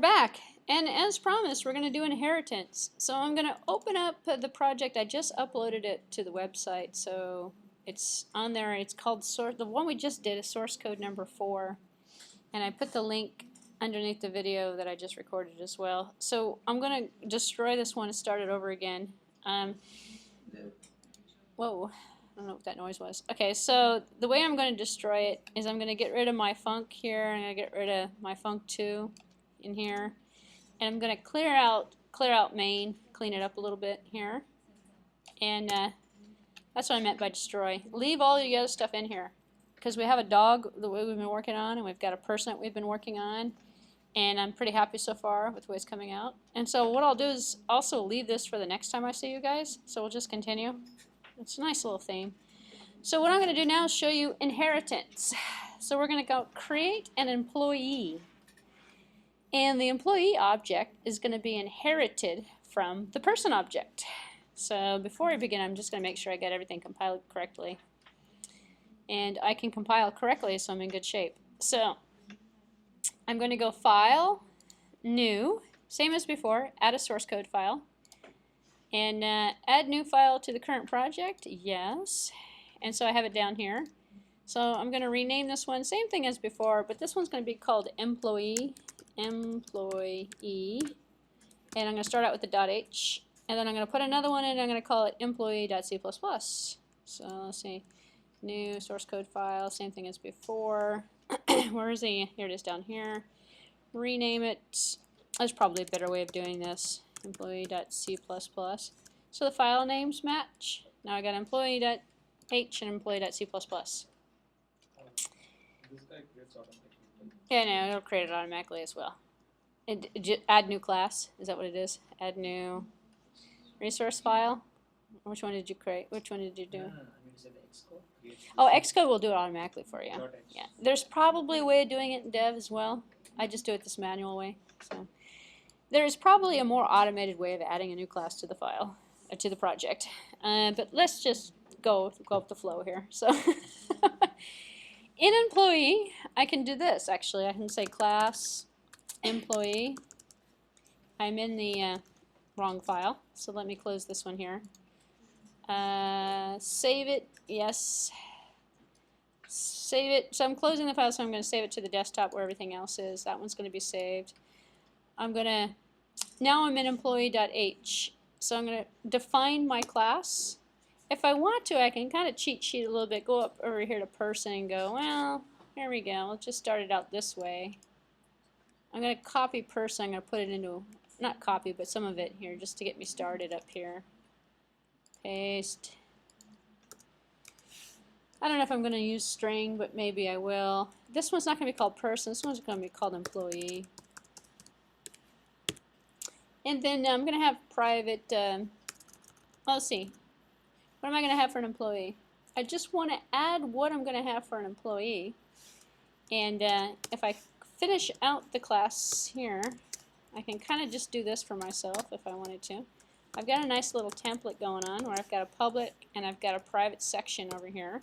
back, and as promised, we're going to do inheritance. So I'm going to open up the project. I just uploaded it to the website, so it's on there. It's called the one we just did is source code number 4, and I put the link underneath the video that I just recorded as well. So I'm going to destroy this one and start it over again. Whoa. I don't know what that noise was. Okay, so the way I'm going to destroy it is I'm going to get rid of my func here. I'm going to get rid of my func2 in here, and I'm going to clear out main, clean it up a little bit here, and that's what I meant by destroy. Leave all the other stuff in here because we have a dog the way we've been working on, and we've got a person that we've been working on, and I'm pretty happy so far with the way it's coming out. And so what I'll do is also leave this for the next time I see you guys. So we'll just continue. It's a nice little theme. So what I'm going to do now is show you inheritance. So we're going to go create an employee. And the employee object is going to be inherited from the person object. So before I begin, I'm just going to make sure I get everything compiled correctly. And I can compile correctly, so I'm in good shape. So I'm going to go File, New, same as before, add a source code file. And add new file to the current project, yes. And so I have it down here. So I'm going to rename this one, same thing as before, but this one's going to be called employee. And I'm going to start out with the .h. And then I'm going to put another one in, and I'm going to call it employee.c++. So let's see, new source code file, same thing as before. Where is he? Here it is down here. Rename it. There's probably a better way of doing this. Employee.c++. So the file names match. Now I got employee.h and employee.c++. Yeah, no, it'll create it automatically as well. Add new class. Is that what it is? Add new resource file. Which one did you create? Which one did you do? Oh, Xcode will do it automatically for you. Yeah, there's probably a way of doing it in Dev as well. I just do it this manual way. So. There's probably a more automated way of adding a new class to the file, to the project. But let's just go with the flow here. So in employee, I can do this actually. I can say class employee. I'm in the wrong file, so let me close this one here. Save it, yes. Save it. So I'm closing the file, so I'm going to save it to the desktop where everything else is. That one's going to be saved. Now I'm in employee.h, so I'm going to define my class. If I want to, I can kind of cheat sheet a little bit, go up over here to person and go, well, here we go, let's just start it out this way. I'm going to copy person, I'm going to put it into, not copy, but some of it here just to get me started up here. Paste. I don't know if I'm going to use string, but maybe I will. This one's not going to be called person, this one's going to be called employee. And then I'm going to have private, let's see, what am I going to have for an employee? I just want to add what I'm going to have for an employee. And if I finish out the class here, I can kind of just do this for myself if I wanted to. I've got a nice little template going on where I've got a public and I've got a private section over here.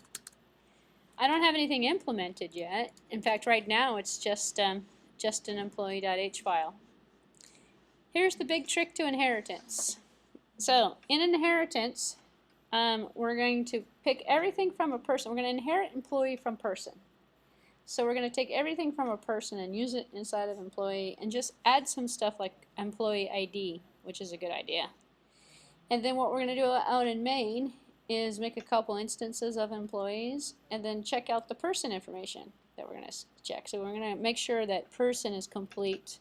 I don't have anything implemented yet. In fact, right now it's just an employee.h file. Here's the big trick to inheritance. So in inheritance, we're going to pick everything from a person. We're going to inherit employee from person. So we're going to take everything from a person and use it inside of employee and just add some stuff like employee ID, which is a good idea. And then what we're going to do out in main is make a couple instances of employees and then check out the person information that we're going to check. So we're going to make sure that person is complete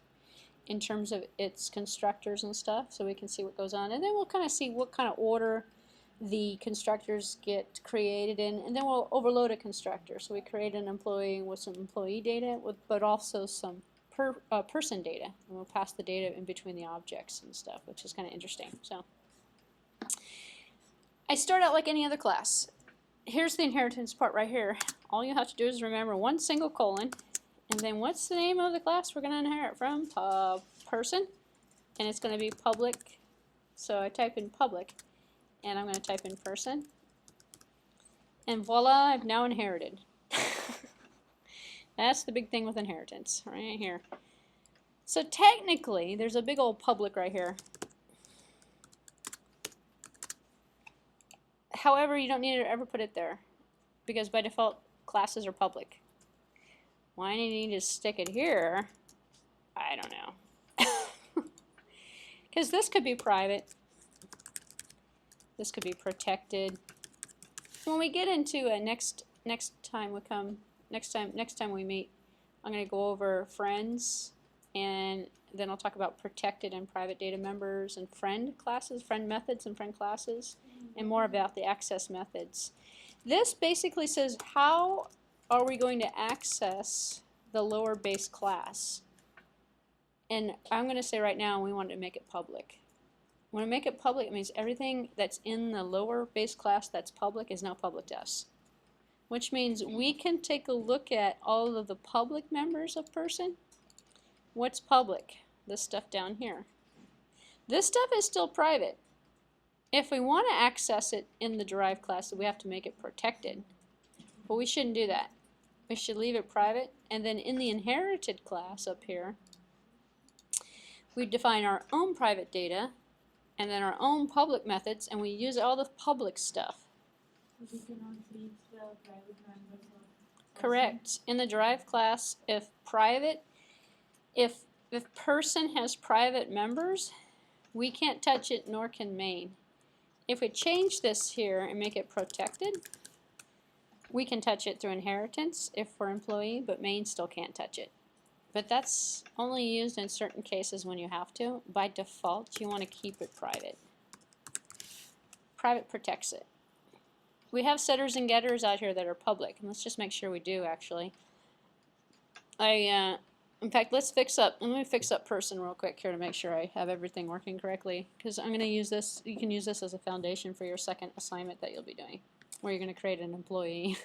in terms of its constructors and stuff, so we can see what goes on, and then we'll kind of see what kind of order the constructors get created in, and then we'll overload a constructor. So we create an employee with some employee data, but also some person data, and we'll pass the data in between the objects and stuff, which is kind of interesting. So I start out like any other class. Here's the inheritance part right here. All you have to do is remember one single colon. And then what's the name of the class we're going to inherit from? Person. And it's going to be public. So I type in public. And I'm going to type in person. And voila, I've now inherited. That's the big thing with inheritance right here. So technically, there's a big old public right here. However, you don't need to ever put it there because by default, classes are public. Why do you need to stick it here? I don't know. Because this could be private. This could be protected. When we get into a next time we meet, I'm going to go over friends, and then I'll talk about protected and private data members and friend classes, friend methods and friend classes, and more about the access methods. This basically says how are we going to access the lower base class. And I'm going to say right now we want to make it public. When we make it public, it means everything that's in the lower base class that's public is now public to us. Which means we can take a look at all of the public members of person. What's public? This stuff down here. This stuff is still private. If we want to access it in the derived class, we have to make it protected. But we shouldn't do that. We should leave it private. And then in the inherited class up here, we define our own private data and then our own public methods, and we use all the public stuff. We cannot leave the private members of Correct. In the derived class, if person has private members, we can't touch it, nor can main. If we change this here and make it protected, we can touch it through inheritance if we're employee, but main still can't touch it. But that's only used in certain cases when you have to. By default, you want to keep it private. Private protects it. We have setters and getters out here that are public. And let's just make sure we do, actually. In fact, let me fix up person real quick here to make sure I have everything working correctly. Because I'm going to use this, you can use this as a foundation for your second assignment that you'll be doing, where you're going to create an employee.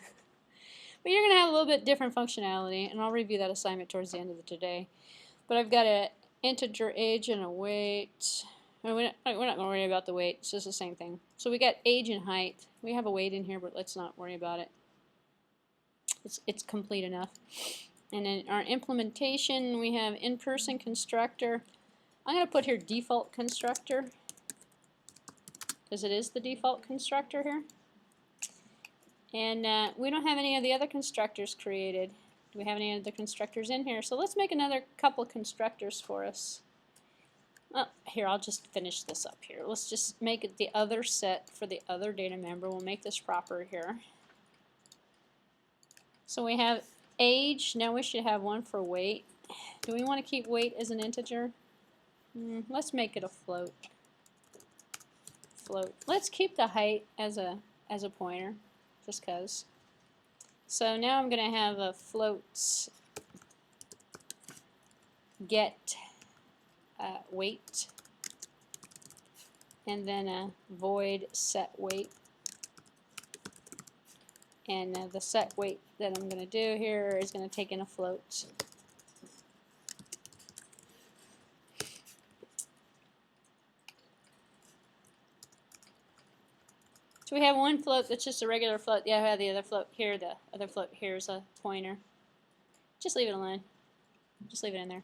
But you're going to have a little bit different functionality, and I'll review that assignment towards the end of the day. But I've got an integer age and a weight. We're not going to worry about the weight. It's just the same thing. So we got age and height. We have a weight in here, but let's not worry about it. It's complete enough. And in our implementation, we have in-person constructor. I'm going to put here default constructor, because it is the default constructor here. And we don't have any of the other constructors created. Do we have any other constructors in here? So let's make another couple constructors for us. Oh, here, I'll just finish this up here. Let's just make it the other set for the other data member. We'll make this proper here. So we have age. Now we should have one for weight. Do we want to keep weight as an integer? Let's make it a float. Let's keep the height as a pointer. Just because. So now I'm going to have a float get weight, and then a void set weight. And the set weight that I'm going to do here is going to take in a float. So we have one float that's just a regular float. Yeah, I have the other float here. The other float here is a pointer. Just leave it alone. Just leave it in there.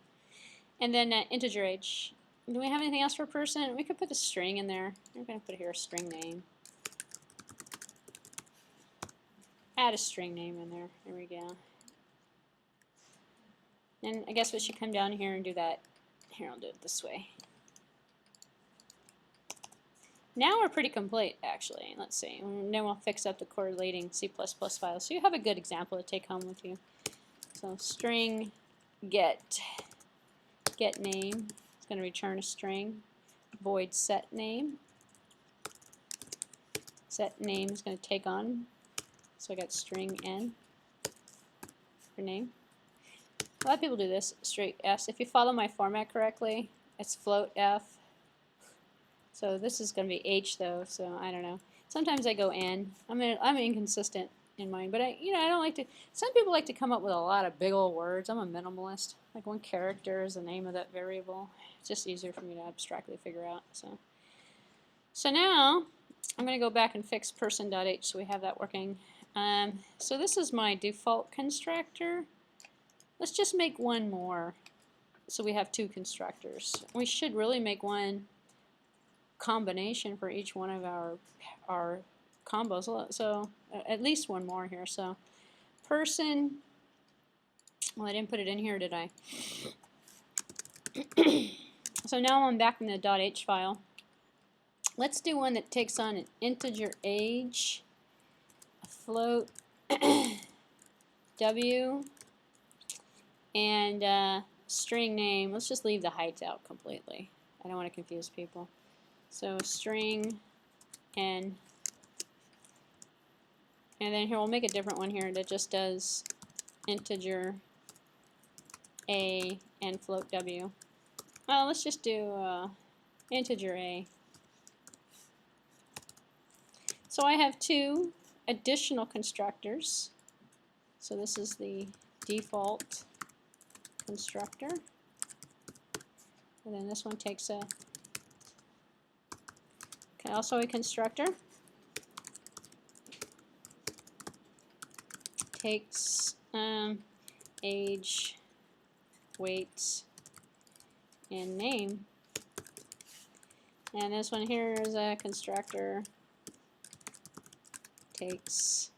And then integer age. Do we have anything else for person? We could put the string in there. I'm going to put here a string name. Add a string name in there. There we go. And I guess we should come down here and do that. Here, I'll do it this way. Now we're pretty complete, actually. Let's see. And then we'll fix up the correlating C++ files. So you have a good example to take home with you. So string get name. It's going to return a string. Void set name. Set name is going to take on. So I got string n for name. A lot of people do this. Straight s. If you follow my format correctly, it's float f. So this is going to be h though, so I don't know. Sometimes I go n. I'm inconsistent in mine, but I don't like to. Some people like to come up with a lot of big old words. I'm a minimalist. Like one character is the name of that variable. It's just easier for me to abstractly figure out. So now I'm going to go back and fix person.h so we have that working. So this is my default constructor. Let's just make one more. So we have 2 constructors. We should really make one combination for each one of our combos. So at least one more here. So person, well, I didn't put it in here, did I? So now I'm back in the .h file. Let's do one that takes on an integer age, a float w, and string name. Let's just leave the height out completely. I don't want to confuse people. So string n, and then here we'll make a different one here that just does integer a and float w. Well, let's just do integer a. So I have 2 additional constructors. So this is the default constructor. And then this one takes also a constructor. Takes age, weight, and name. And this one here is a constructor. Takes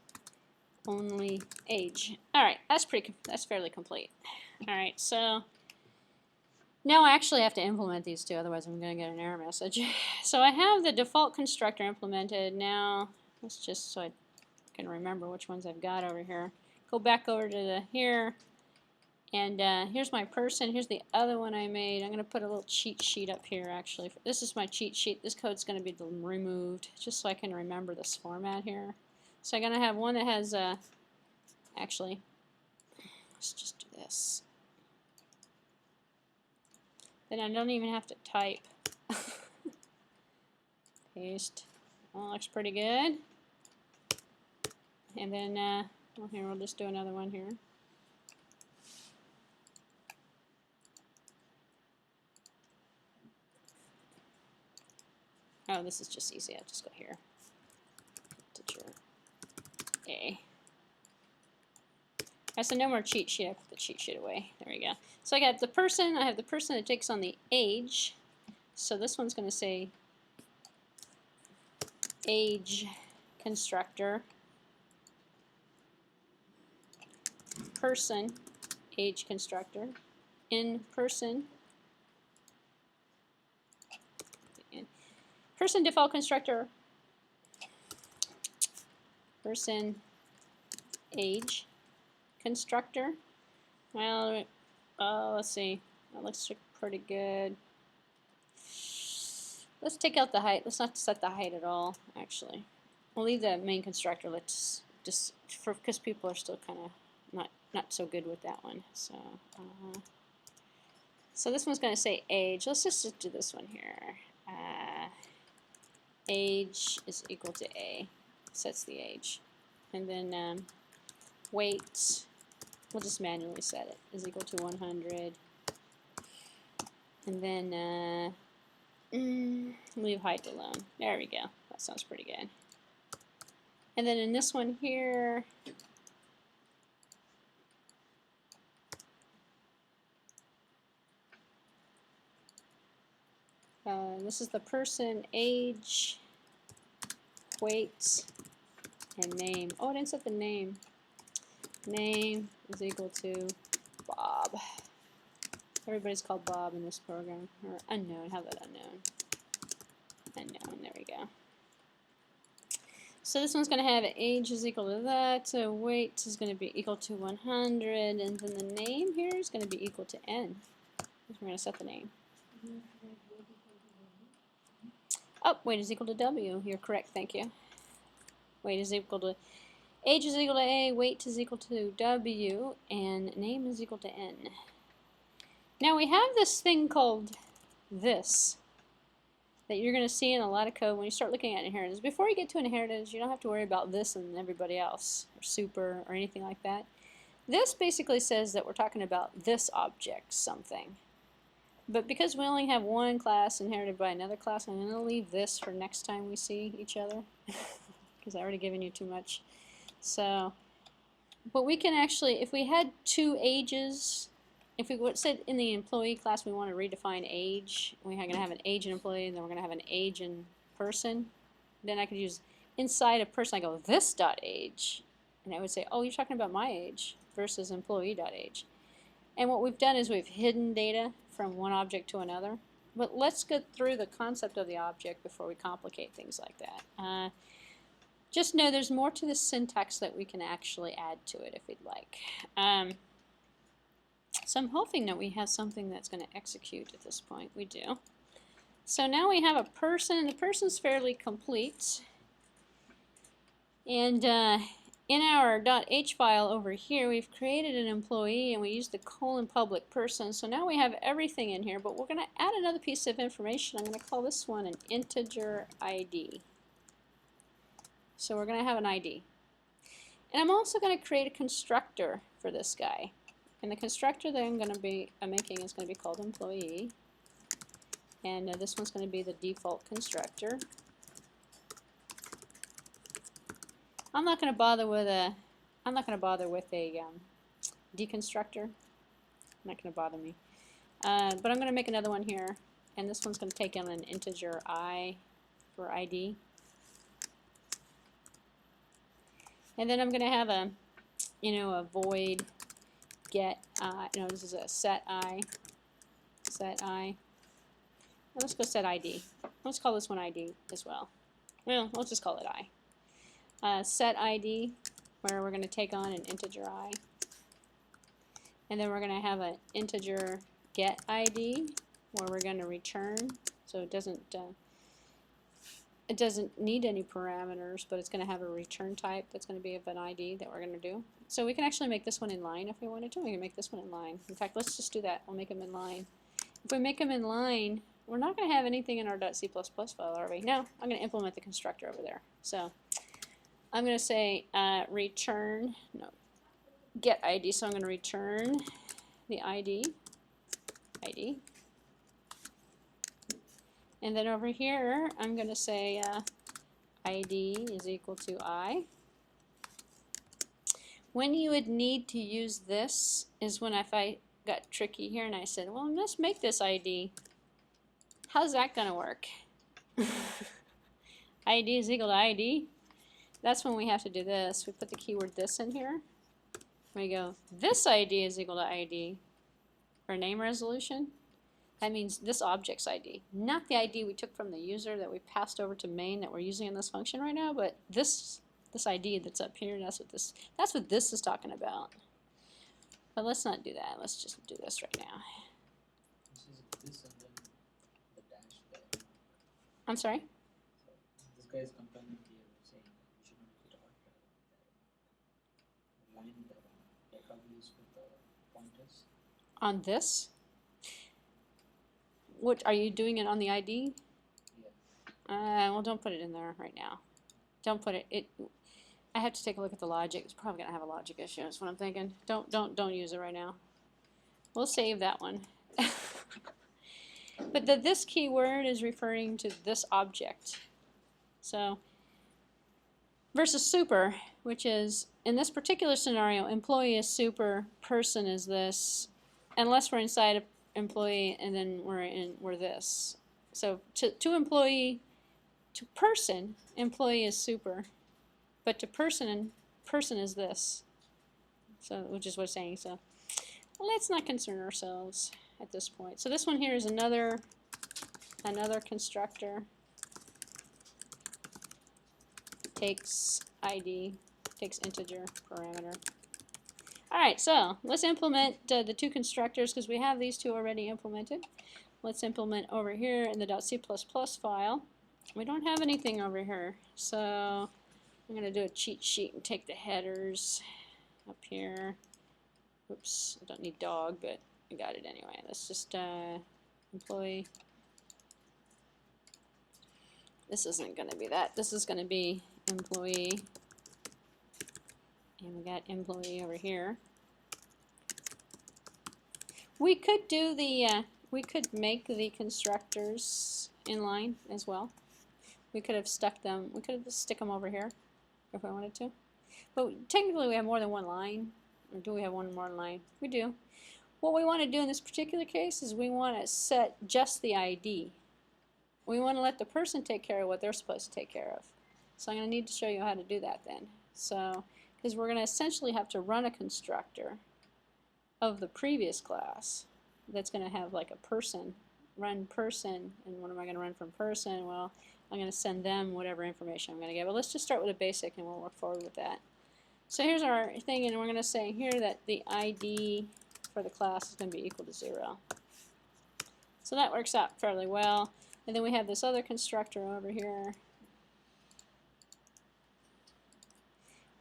only age. Alright, that's fairly complete. Alright, so now I actually have to implement these 2, otherwise I'm going to get an error message. So I have the default constructor implemented. Now, let's just so I can remember which ones I've got over here. Go back over to the here, and here's my person. Here's the other one I made. I'm going to put a little cheat sheet up here, actually. This is my cheat sheet. This code's going to be removed, just so I can remember this format here. So I'm going to have one that has, actually, let's just do this. Then I don't even have to type. Paste. Well, looks pretty good. And then, well, here, we'll just do another one here. Oh, this is just easy. I'll just go here. Integer a. Alright, so no more cheat sheet. I put the cheat sheet away. There we go. So I got the person. I have the person that takes on the age. So this one's going to say age constructor. Person age constructor. In person. Person default constructor. Person age constructor. Well, let's see. That looks pretty good. Let's take out the height. Let's not set the height at all, actually. We'll leave the main constructor. Let's just, because people are still kind of not so good with that one. So, so this one's going to say age. Let's just do this one here. Age is equal to a. Sets the age. And then weight, we'll just manually set it, is equal to 100. And then leave height alone. There we go. That sounds pretty good. And then in this one here, this is the person, age, weight, and name. Oh, I didn't set the name. Name is equal to Bob. Everybody's called Bob in this program. Or unknown. How about unknown? Unknown. There we go. So this one's going to have age is equal to that. So weight is going to be equal to 100. And then the name here is going to be equal to n. We're going to set the name. Oh, weight is equal to W. You're correct. Thank you. Weight is equal to age is equal to A, weight is equal to W, and name is equal to N. Now we have this thing called this that you're going to see in a lot of code when you start looking at inheritance. Before you get to inheritance, you don't have to worry about this and everybody else, or super, or anything like that. This basically says that we're talking about this object, something. But because we only have one class inherited by another class, I'm going to leave this for next time we see each other. Because I've already given you too much. So, but we can actually, if we had 2 ages if we said in the employee class we want to redefine age, we're going to have an age in employee, and then we're going to have an age in person, then I could use inside a person, I go this dot age, and I would say, oh, you're talking about my age versus employee dot age. And what we've done is we've hidden data from one object to another. But let's get through the concept of the object before we complicate things like that. Just know there's more to the syntax that we can actually add to it if we'd like. So I'm hoping that we have something that's going to execute at this point. We do. So now we have a person. The person's fairly complete. And in our .h file over here, we've created an employee, and we used the colon public person. So now we have everything in here, but we're going to add another piece of information. I'm going to call this one an integer ID. So we're going to have an ID. And I'm also going to create a constructor for this guy. And the constructor that I'm going to be making is going to be called employee. And this one's going to be the default constructor. I'm not going to bother with a deconstructor. Not going to bother me. But I'm going to make another one here, and this one's going to take in an integer I for ID. And then I'm going to have a, a void get. This is a set I. And let's go set ID. Let's call this one ID as well. Well, let's just call it I. Set ID, where we're going to take on an integer I. And then we're going to have an integer get ID, where we're going to return. So it doesn't need any parameters, but it's going to have a return type that's going to be of an ID that we're going to do. So we can actually make this one in line if we wanted to. We can make this one in line. In fact, let's just do that. We'll make them in line. If we make them in line, we're not going to have anything in our .c++ file, are we? No, I'm going to implement the constructor over there. So I'm going to say get ID, so I'm going to return the ID. And then over here, I'm going to say ID is equal to I. When you would need to use this is when if I got tricky here and I said, well, let's make this ID. How's that going to work? ID is equal to ID. That's when we have to do this. We put the keyword this in here. We go, this ID is equal to ID for name resolution. That means this object's ID, not the ID we took from the user that we passed over to main that we're using in this function right now, but this ID that's up here, that's what this is talking about. But let's not do that. Let's just do this right now. This and then the dash there. I'm sorry? So this guy is complaining here saying you should not put out the line that how we use with the pointers. On this? What are you doing it on the ID? Yeah. Well, don't put it in there right now. Don't put it. I have to take a look at the logic. It's probably gonna have a logic issue. That's what I'm thinking. Don't use it right now. We'll save that one. But this keyword is referring to this object. So versus super, which is in this particular scenario, employee is super, person is this, unless we're inside a employee and then we're this. So to employee, to person, employee is super, but to person is this. So which is what it's saying. So let's not concern ourselves at this point. So this one here is another constructor. Takes ID, takes integer parameter. Alright, so let's implement the two constructors because we have these two already implemented. Let's implement over here in the .c++ file. We don't have anything over here, so I'm going to do a cheat sheet and take the headers up here. Oops, I don't need dog, but I got it anyway. Let's just employee. This isn't going to be that. This is going to be employee. And we got employee over here. We could do the, we could make the constructors inline as well. We could have stuck them, we could have stick them over here if we wanted to. But technically we have more than one line. Or do we have one more line? We do. What we want to do in this particular case is we want to set just the ID. We want to let the person take care of what they're supposed to take care of. So I'm going to need to show you how to do that then. So, because we're going to essentially have to run a constructor of the previous class that's going to have like a person, run person, and what am I going to run from person? Well, I'm going to send them whatever information I'm going to get. But let's just start with a basic and we'll work forward with that. So here's our thing, and we're going to say here that the ID for the class is going to be equal to 0. So that works out fairly well. And then we have this other constructor over here.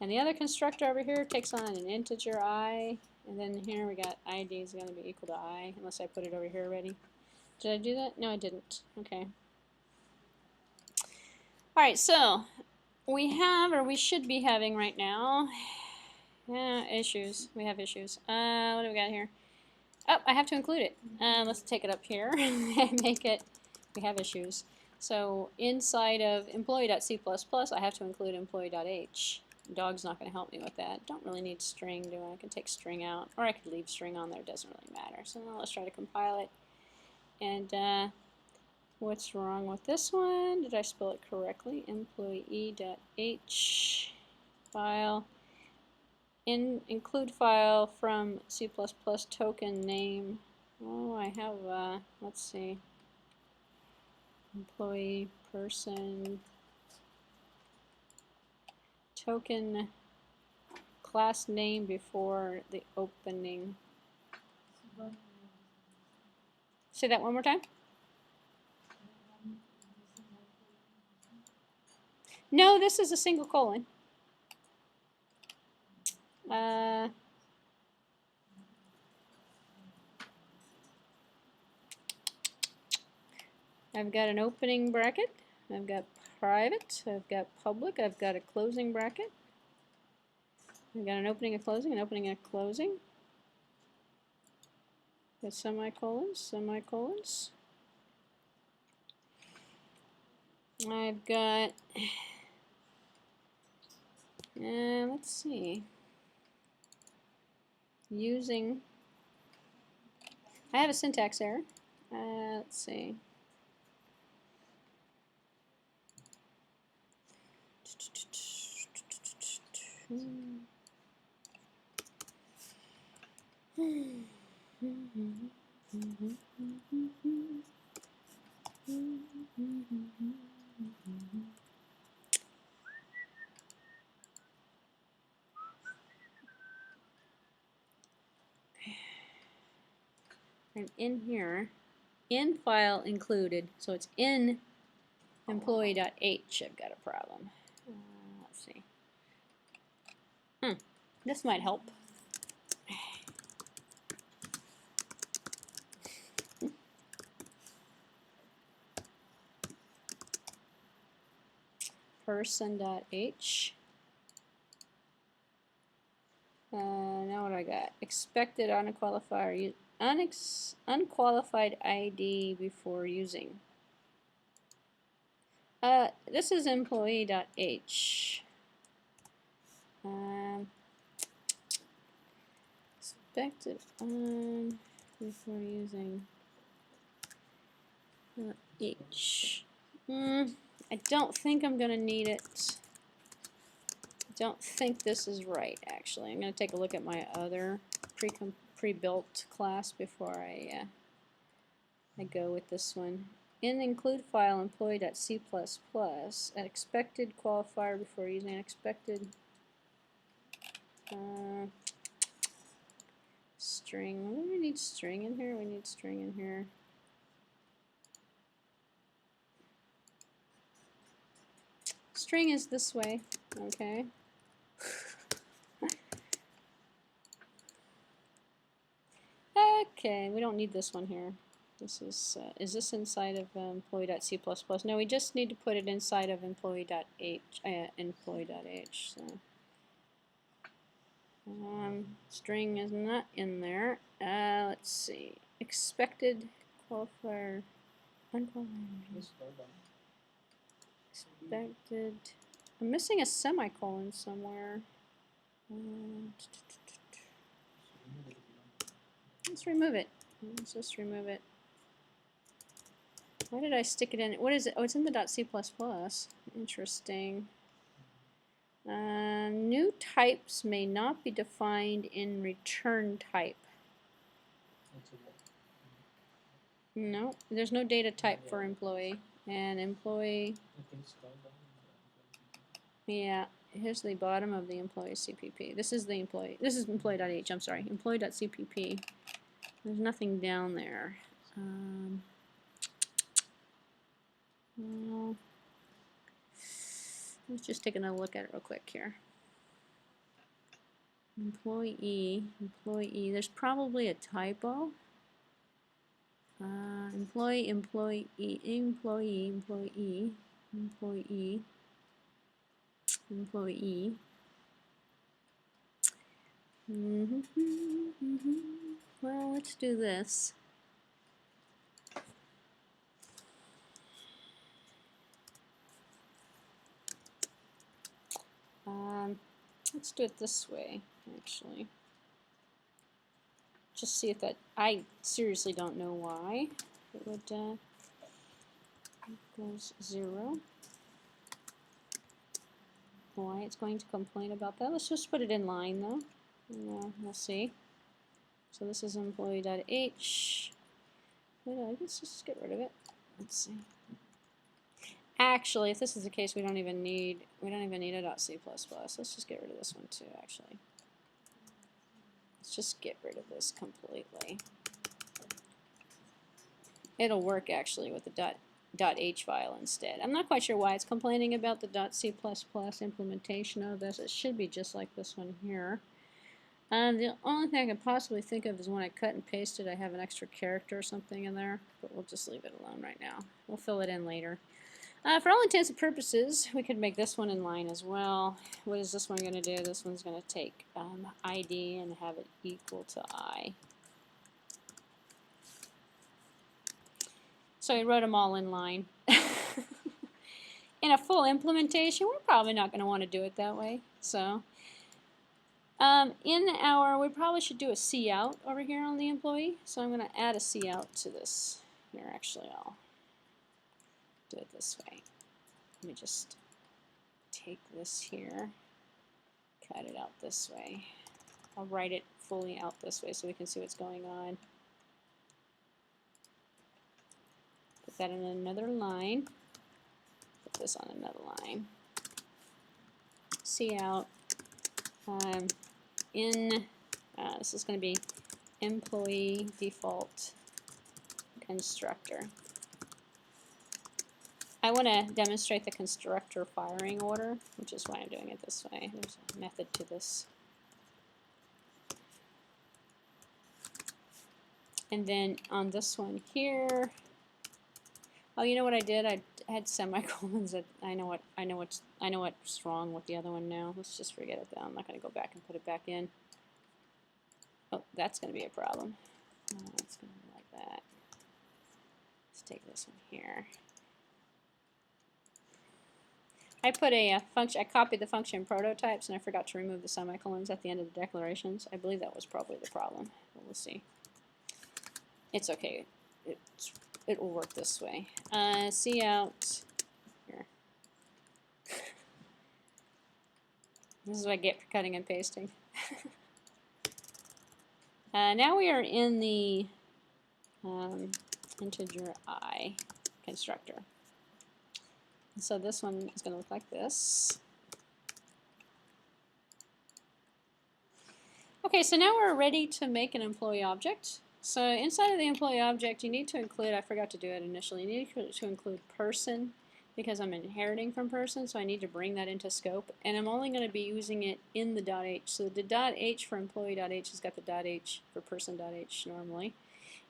And the other constructor over here takes on an integer I. And then here we got ID is going to be equal to I, unless I put it over here already. Did I do that? No, I didn't. Okay. Alright, so we have, or we should be having right now, issues. We have issues. What do we got here? Oh, I have to include it. Let's take it up here and make it, we have issues. So inside of employee.c++, I have to include employee.h. Dog's not going to help me with that. Don't really need string, do I? I can take string out, or I could leave string on there. It doesn't really matter. So now let's try to compile it. And what's wrong with this one? Did I spell it correctly? Employee.h file. Include file from C++ token name. Oh, I have, let's see, employee person token class name before the opening. Say that one more time. No, this is a single colon. I've got an opening bracket, I've got private, I've got public, I've got a closing bracket. I've got an opening, a closing, an opening, and a closing. Got semicolons, semicolons. I've got, let's see, using, I have a syntax error. Let's see. I'm in here, in file included, so it's in employee.h. I've got a problem. Let's see. This might help. Person.h. Now what do I got? Expected unqualified unqualified ID before using. This is employee.h. Expected before using h. I don't think I'm going to need it. I don't think this is right, actually. I'm going to take a look at my other pre-built class before I go with this one. In include file employee.c++, an expected qualifier before using an expected string. Do we need string in here? We need string in here. String is this way, okay. Okay, we don't need this one here. This is this inside of employee.c++? No, we just need to put it inside of employee.h. Employee.h. So. String is not in there. Let's see. Expected qualifier. Unqualified. Expected. I'm missing a semicolon somewhere. Let's remove it. Let's just remove it. Why did I stick it in? What is it? Oh, it's in the .c++. Interesting. New types may not be defined in return type. No, there's no data type for employee. And employee, Okay, scroll down. yeah, here's the bottom of the employee CPP. This is the employee. This is employee.h. I'm sorry, employee.cpp. There's nothing down there. Well, let's just take another look at it real quick here. Employee. There's probably a typo. Employee. Well, let's do this. Let's do it this way, actually. Just see if that, I seriously don't know why it would equals 0. Why it's going to complain about that. Let's just put it in line though. And, we'll see. So this is employee.h. Let's just get rid of it. Let's see. Actually, if this is the case, we don't even need a .c++. Let's just get rid of this one too, actually. Let's just get rid of this completely. It'll work actually with the .h file instead. I'm not quite sure why it's complaining about the .c++ implementation of this. It should be just like this one here. The only thing I can possibly think of is when I cut and pasted, I have an extra character or something in there, but we'll just leave it alone right now. We'll fill it in later. For all intents and purposes, we could make this one in line as well. What is this one going to do? This one's going to take ID and have it equal to I. So we wrote them all in line. In a full implementation, we're probably not going to want to do it that way. So we probably should do a cout over here on the employee. So I'm going to add a cout to this. Here, actually, I'll do it this way. Let me just take this here, cut it out this way. I'll write it fully out this way so we can see what's going on. Put that on another line. Put this on another line. Cout. This is going to be employee default constructor. I want to demonstrate the constructor firing order, which is why I'm doing it this way. There's a method to this. And then on this one here, oh, you know what I did? I had semicolons. I know what's wrong with the other one now. Let's just forget it though. I'm not going to go back and put it back in. Oh, that's going to be a problem. Oh, it's going to be like that. Let's take this one here. I put a function. I copied the function prototypes, and I forgot to remove the semicolons at the end of the declarations. I believe that was probably the problem. But we'll see. It's okay. It will work this way. Cout. Here. This is what I get for cutting and pasting. Now we are in the integer I constructor. So this one is going to look like this. Okay, so now we're ready to make an employee object. So inside of the employee object, you need to include, I forgot to do it initially, you need to include person because I'm inheriting from person, so I need to bring that into scope. And I'm only going to be using it in the .h. So the .h for employee.h has got the .h for person.h normally.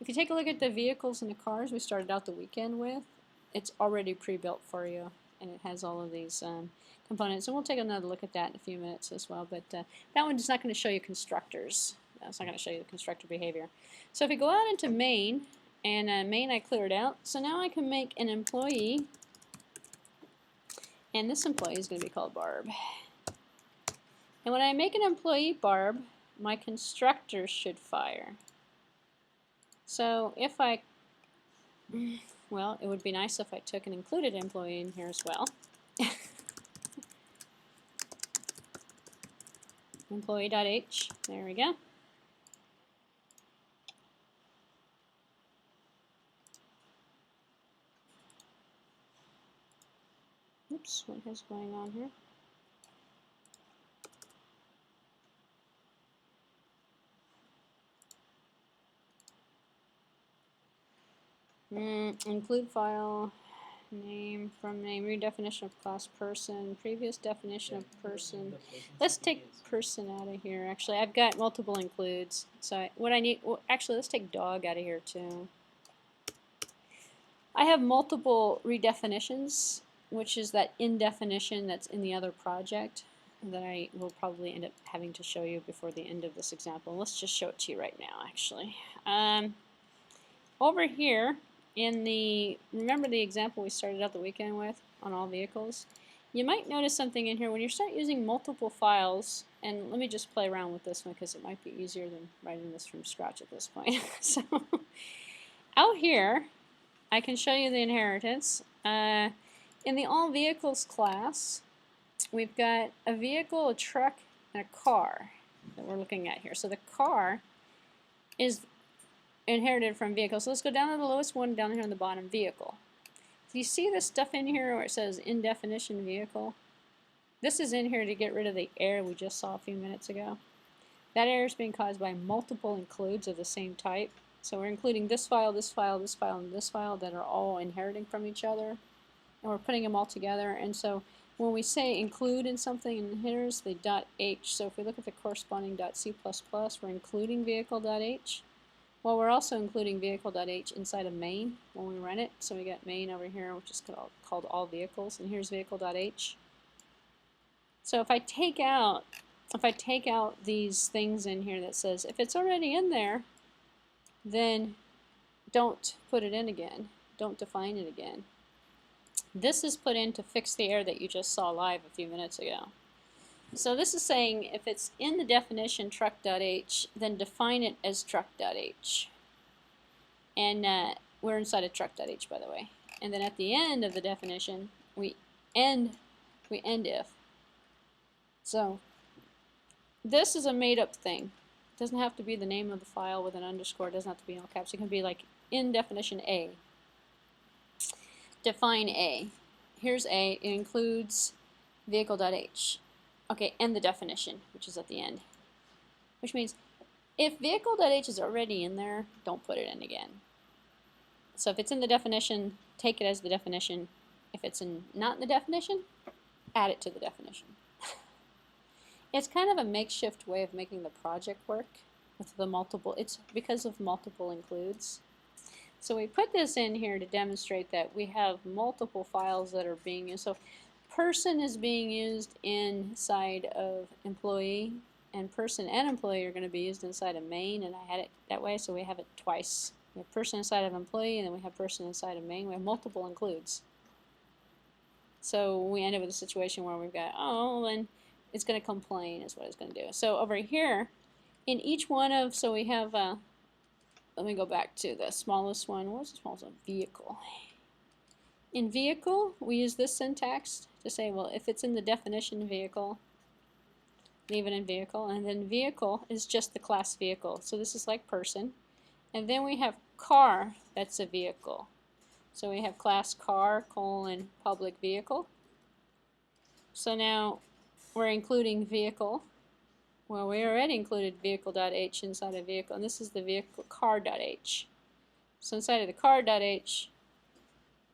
If you take a look at the vehicles and the cars we started out the weekend with, it's already pre-built for you, and it has all of these components. And we'll take another look at that in a few minutes as well. But that one is not going to show you constructors. That's not going to show you the constructor behavior. So if we go out into main, and main I cleared out, so now I can make an employee, and this employee is going to be called Barb. And when I make an employee Barb, my constructor should fire. So if I, well, it would be nice if I took an included employee in here as well. Employee.h, there we go. Oops, what is going on here? Include file, name, from name, redefinition of class person, previous definition of person. Let's take person out of here. Actually, I've got multiple includes. So what I need, well, actually, let's take dog out of here too. I have multiple redefinitions, which is that indefinition that's in the other project that I will probably end up having to show you before the end of this example. Let's just show it to you right now, actually. Over here, in the, remember the example we started out the weekend with on all vehicles? You might notice something in here when you start using multiple files, and let me just play around with this one because it might be easier than writing this from scratch at this point. So, out here, I can show you the inheritance. In the all vehicles class, we've got a vehicle, a truck, and a car that we're looking at here. So the car is inherited from vehicle. So let's go down to the lowest one down here on the bottom, vehicle. Do you see this stuff in here where it says indefinition vehicle? This is in here to get rid of the error we just saw a few minutes ago. That error is being caused by multiple includes of the same type. So we're including this file, this file, this file, and this file that are all inheriting from each other. And we're putting them all together. And so when we say include in something, and here's the .h. So if we look at the corresponding .c++, we're including vehicle.h. Well, we're also including vehicle.h inside of main when we run it. So we got main over here, which is called all vehicles, and here's vehicle.h. So if I take out these things in here that says if it's already in there, then don't put it in again. Don't define it again. This is put in to fix the error that you just saw live a few minutes ago. So this is saying if it's in the definition truck.h, then define it as truck.h. And we're inside of truck.h, by the way. And then at the end of the definition, we end if. So this is a made-up thing. It doesn't have to be the name of the file with an underscore. It doesn't have to be in all caps. It can be like in definition A. Define A. Here's A. It includes vehicle.h. Okay, and the definition, which is at the end. Which means if vehicle.h is already in there, don't put it in again. So if it's in the definition, take it as the definition. If it's not in the definition, add it to the definition. It's kind of a makeshift way of making the project work with the multiple, it's because of multiple includes. So we put this in here to demonstrate that we have multiple files that are being used. So person is being used inside of employee, and person and employee are going to be used inside of main, and I had it that way, so we have it twice. We have person inside of employee, and then we have person inside of main. We have multiple includes. So we end up with a situation where we've got, oh, and it's going to complain is what it's going to do. So over here, in each one of, so we have, let me go back to the smallest one. What's the smallest one? Vehicle. In vehicle, we use this syntax to say, well, if it's in the definition vehicle, leave it in vehicle. And then vehicle is just the class vehicle. So this is like person. And then we have car, that's a vehicle. So we have class car, public vehicle. So now we're including vehicle. Well, we already included vehicle.h inside of vehicle, and this is the vehicle car.h. So inside of the car.h,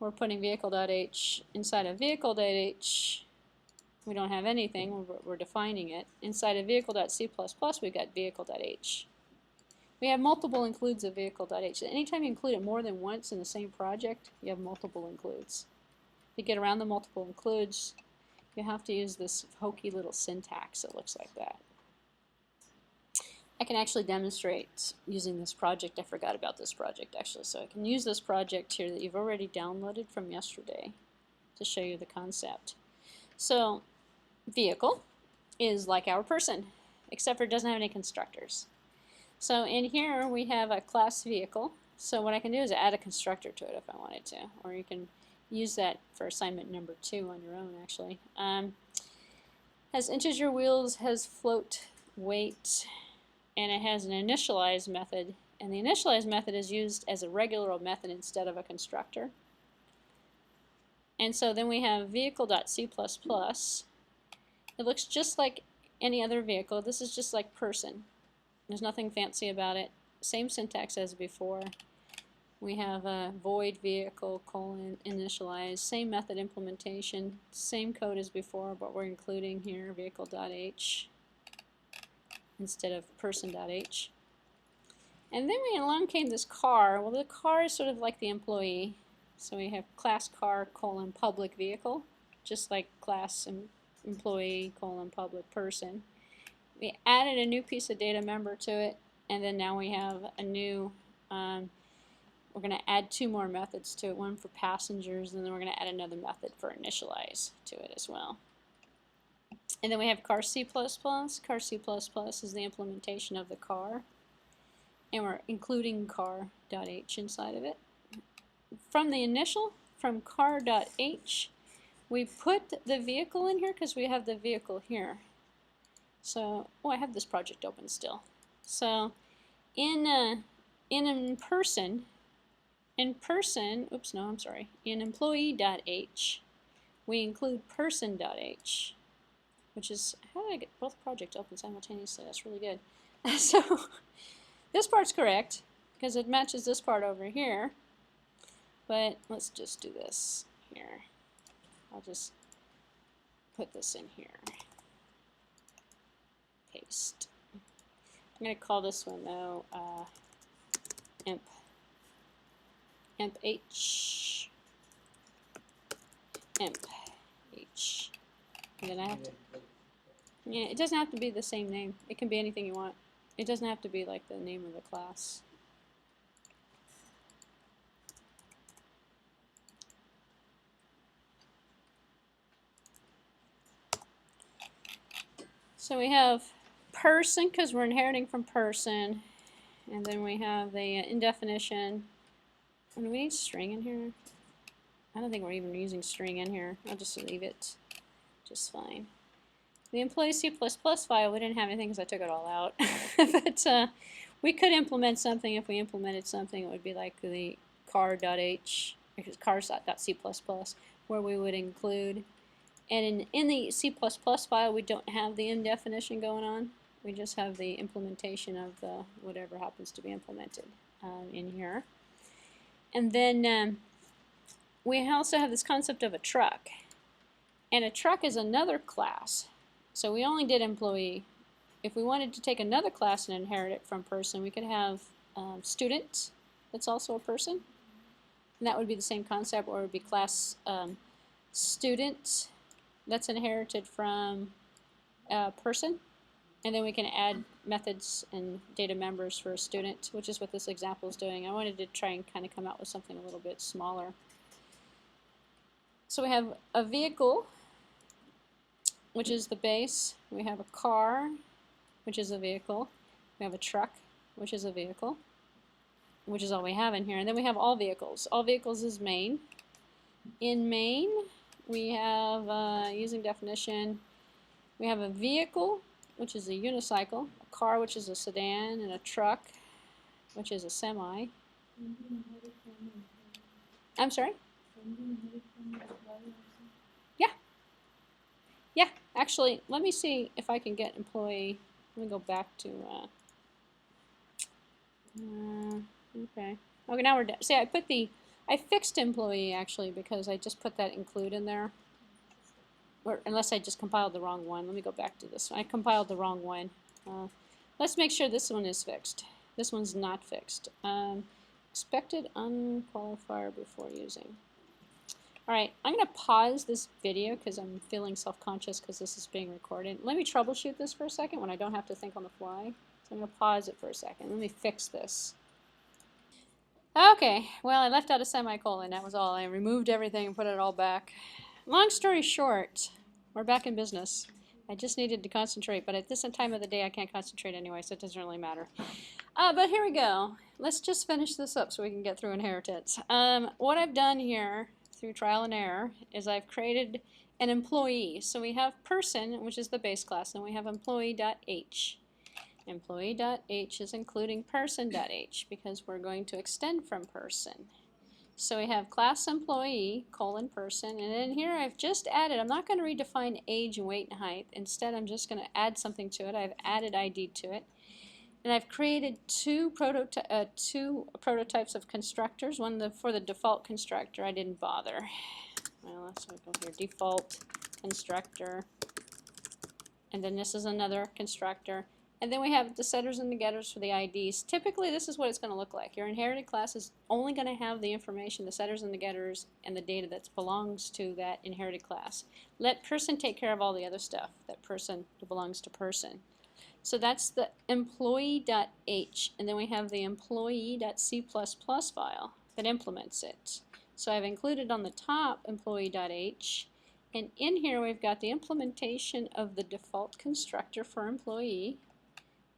we're putting vehicle.h inside of vehicle.h. We don't have anything, we're defining it. Inside of vehicle.c++, we've got vehicle.h. We have multiple includes of vehicle.h. Anytime you include it more than once in the same project, you have multiple includes. To get around the multiple includes, you have to use this hokey little syntax that looks like that. I can actually demonstrate using this project. I forgot about this project actually, so I can use this project here that you've already downloaded from yesterday to show you the concept. So vehicle is like our person, except for it doesn't have any constructors. So in here we have a class vehicle. So what I can do is add a constructor to it if I wanted to, or you can use that for assignment number 2 on your own actually. Has integer wheels, has float weight, and it has an initialize method. And the initialize method is used as a regular method instead of a constructor. And so then we have vehicle.c++. It looks just like any other vehicle. This is just like person. There's nothing fancy about it. Same syntax as before. We have a void vehicle colon initialize. Same method implementation. Same code as before, but we're including here vehicle.h instead of person.h. And then along came this car. Well, the car is sort of like the employee. So we have class car colon public vehicle, just like class employee colon public person. We added a new piece of data member to it, and then now we have a new, we're going to add 2 more methods to it, one for passengers, and then we're going to add another method for initialize to it as well. And then we have car C++. Car C++ is the implementation of the car, and we're including car.h inside of it. From the initial, from car.h, we put the vehicle in here because we have the vehicle here. So, oh, I have this project open still. So, in person, oops, no, I'm sorry. In employee.h, we include person.h, which is, how did I get both projects open simultaneously? That's really good. So, this part's correct because it matches this part over here. But let's just do this here. I'll just put this in here. Paste. I'm going to call this one though emp h emp h. And then I have to, yeah, it doesn't have to be the same name. It can be anything you want. It doesn't have to be like the name of the class. So we have person because we're inheriting from person, and then we have the indefinition. And do we need string in here? I don't think we're even using string in here. I'll just leave it just fine. The employee C++ file, we didn't have anything because I took it all out. But we could implement something. If we implemented something, it would be like the car.h, cars.c++, where we would include. And in the C++ file, we don't have the indefinition going on. We just have the implementation of the whatever happens to be implemented in here. And then we also have this concept of a truck. And a truck is another class. So we only did employee. If we wanted to take another class and inherit it from person, we could have student, that's also a person. And that would be the same concept, or it would be class student. That's inherited from a person, and then we can add methods and data members for a student, which is what this example is doing. I wanted to try and kind of come out with something a little bit smaller. So we have a vehicle, which is the base. We have a car, which is a vehicle. We have a truck, which is a vehicle, which is all we have in here. And then we have all vehicles. All vehicles is main. In main, we have, using definition, we have a vehicle, which is a unicycle, a car, which is a sedan, and a truck, which is a semi. I'm sorry? Yeah. Yeah, actually, let me see if I can get employee. Let me go back to, okay. Okay, now we're done. See, I fixed employee actually because I just put that include in there. Or unless I just compiled the wrong one. Let me go back to this one. I compiled the wrong one. Let's make sure this one is fixed. This one's not fixed. Expected unqualifier before using. Alright, I'm going to pause this video because I'm feeling self-conscious because this is being recorded. Let me troubleshoot this for a second when I don't have to think on the fly. So I'm going to pause it for a second. Let me fix this. Okay, well, I left out a semicolon, that was all. I removed everything and put it all back. Long story short, we're back in business. I just needed to concentrate, but at this time of the day I can't concentrate anyway, so it doesn't really matter. But here we go. let's just finish this up so we can get through inheritance. What I've done here through trial and error is I've created an employee. So we have person, which is the base class, and we have employee.h. Employee.h is including person.h because we're going to extend from person. So we have class employee colon person, and then here I've just added, I'm not going to redefine age and weight and height. Instead, I'm just going to add something to it. I've added ID to it. And I've created two prototypes of constructors. One for the default constructor, I didn't bother. Well, let's go here, default constructor. And then this is another constructor. And then we have the setters and the getters for the IDs. Typically, this is what it's going to look like. Your inherited class is only going to have the information, the setters and the getters, and the data that belongs to that inherited class. Let person take care of all the other stuff. That person belongs to person. So that's the employee.h, and then we have the employee.c++ file that implements it. So I've included on the top employee.h, and in here we've got the implementation of the default constructor for employee,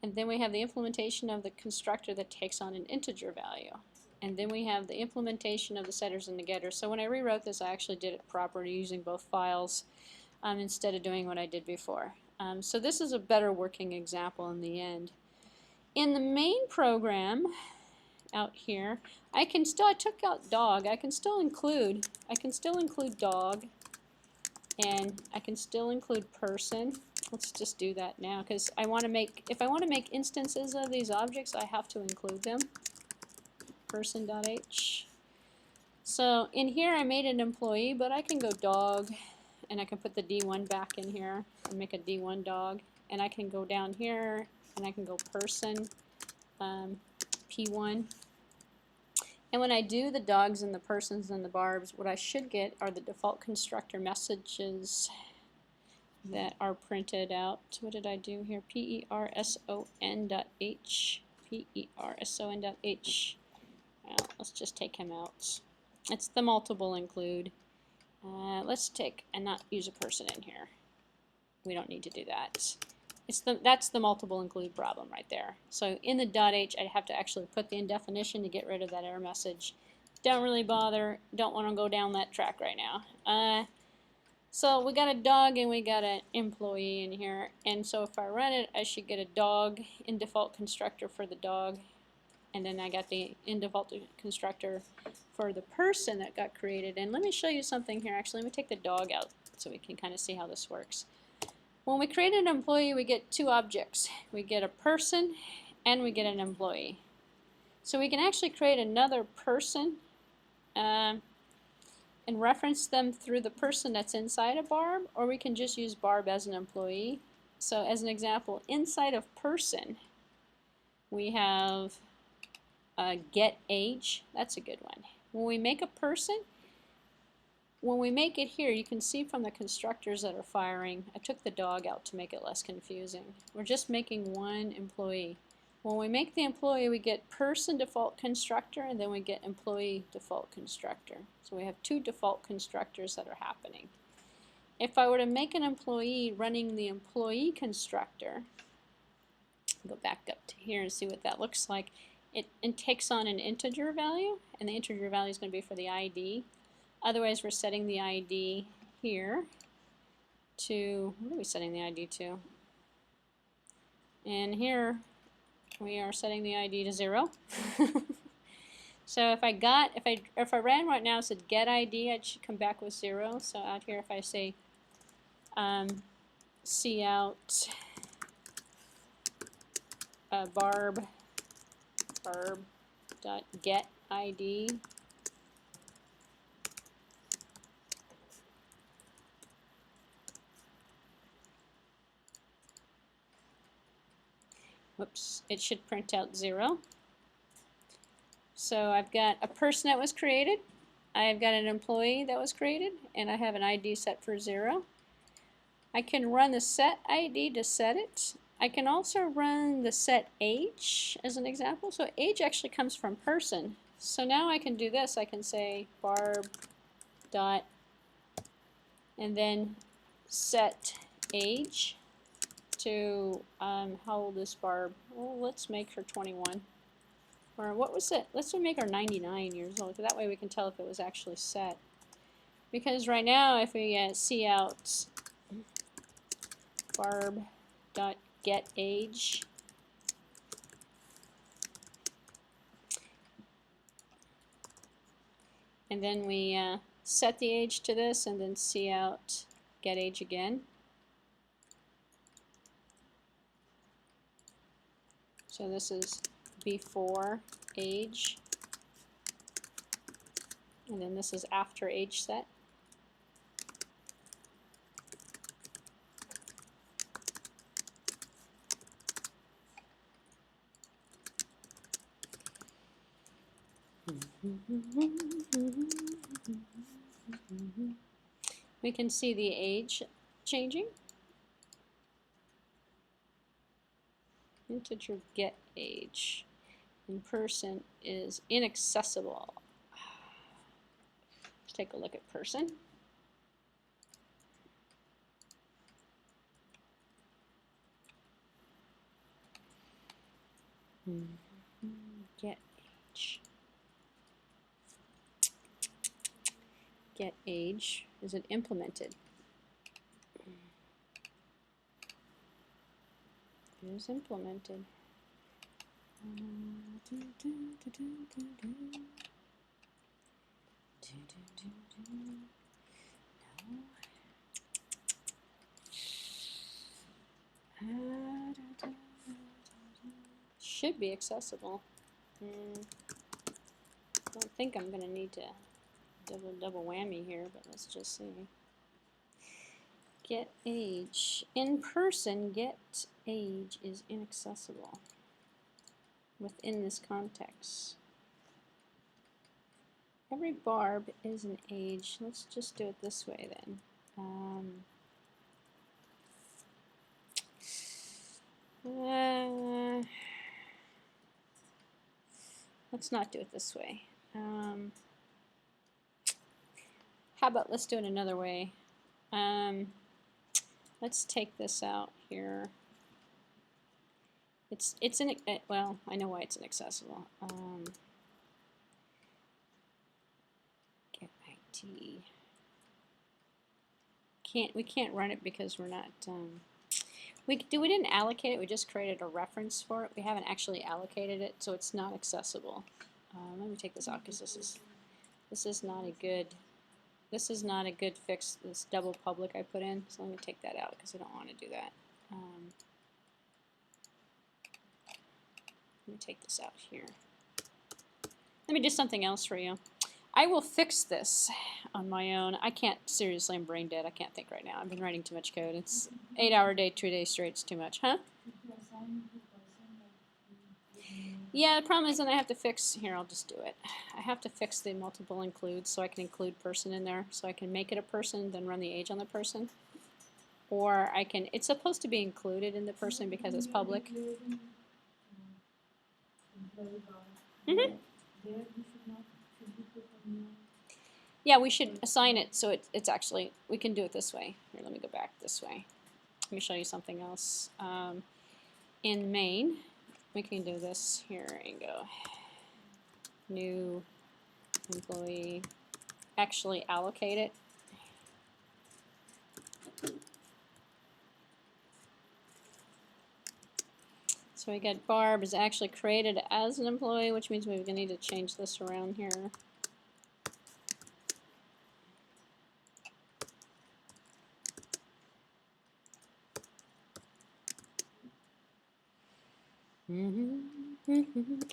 and then we have the implementation of the constructor that takes on an integer value. And then we have the implementation of the setters and the getters. So when I rewrote this, I actually did it properly using both files instead of doing what I did before. So this is a better working example in the end. In the main program out here, I took out dog. I can still include dog, and I can still include person. Let's just do that now because if I want to make instances of these objects, I have to include them. Person.h. So in here I made an employee, but I can go dog, and I can put the D1 back in here and make a D1 dog, and I can go down here and I can go person P1. And when I do the dogs and the persons and the barbs, what I should get are the default constructor messages that are printed out. What did I do here? Person.h. Person.h. Well, let's just take him out. It's the multiple include. Let's take and not use a person in here. We don't need to do that. That's the multiple include problem right there. So in the .h, I'd have to actually put the indefinition to get rid of that error message. Don't really bother. Don't want to go down that track right now. So we got a dog and we got an employee in here. And so if I run it, I should get a dog in default constructor for the dog. And then I got the in default constructor for the person that got created. And let me show you something here. Actually, let me take the dog out so we can kind of see how this works. When we create an employee, we get two objects. We get a person and we get an employee. So we can actually create another person and reference them through the person that's inside a barb, or we can just use barb as an employee. So as an example, inside of person, we have get age. That's a good one. When we make a person, when we make it here, you can see from the constructors that are firing, I took the dog out to make it less confusing. We're just making one employee. When we make the employee, we get person default constructor, and then we get employee default constructor. So we have two default constructors that are happening. If I were to make an employee running the employee constructor, go back up to here and see what that looks like. It takes on an integer value, and the integer value is going to be for the ID. Otherwise, we're setting the ID here to, what are we setting the ID to? And here we are setting the ID to 0. So if I ran right now, it said get ID, it should come back with 0. So out here, if I say cout barb.get ID. Whoops, it should print out 0. So I've got a person that was created, I've got an employee that was created, and I have an ID set for 0. I can run the set ID to set it. I can also run the set age as an example. So age actually comes from person. So now I can do this. I can say barb dot and then set age to how old is Barb? Well, let's make her 21. Or what was it? Let's make her 99 years old. That way we can tell if it was actually set. Because right now, if we see out barb.getAge, and then we set the age to this, and then see out getAge again. So this is before age, and then this is after age set. We can see the age changing. Integer get age. In person is inaccessible. Let's take a look at person. Get age. Get age. Is it implemented? It is implemented. No. Should be accessible. Don't think I'm going to need to double whammy here, but let's just see. Get age. In person, get age is inaccessible within this context. Every barb is an age. Let's just do it this way then. Let's not do it this way. How about let's do it another way? Let's take this out here. It's well, I know why it's inaccessible. Get IT. We can't run it because we're not. We didn't allocate it. We just created a reference for it. We haven't actually allocated it, so it's not accessible. Let me take this out because this is not a good. This is not a good fix, this double public I put in, so let me take that out because I don't want to do that. Let me take this out here. Let me do something else for you. I will fix this on my own. I can't, seriously, I'm brain dead. I can't think right now. I've been writing too much code. It's 8-hour day, 2 days straight. It's too much, huh? Yeah, the problem is then I have to fix, here, I'll just do it. I have to fix the multiple includes so I can include person in there. So I can make it a person, then run the age on the person. Or I can, it's supposed to be included in the person because it's public. Yeah, we should assign it so it's actually, we can do it this way. Here, let me go back this way. Let me show you something else. In main, we can do this here and go new employee, actually allocate it. So we get Barb is actually created as an employee, which means we're going to need to change this around here.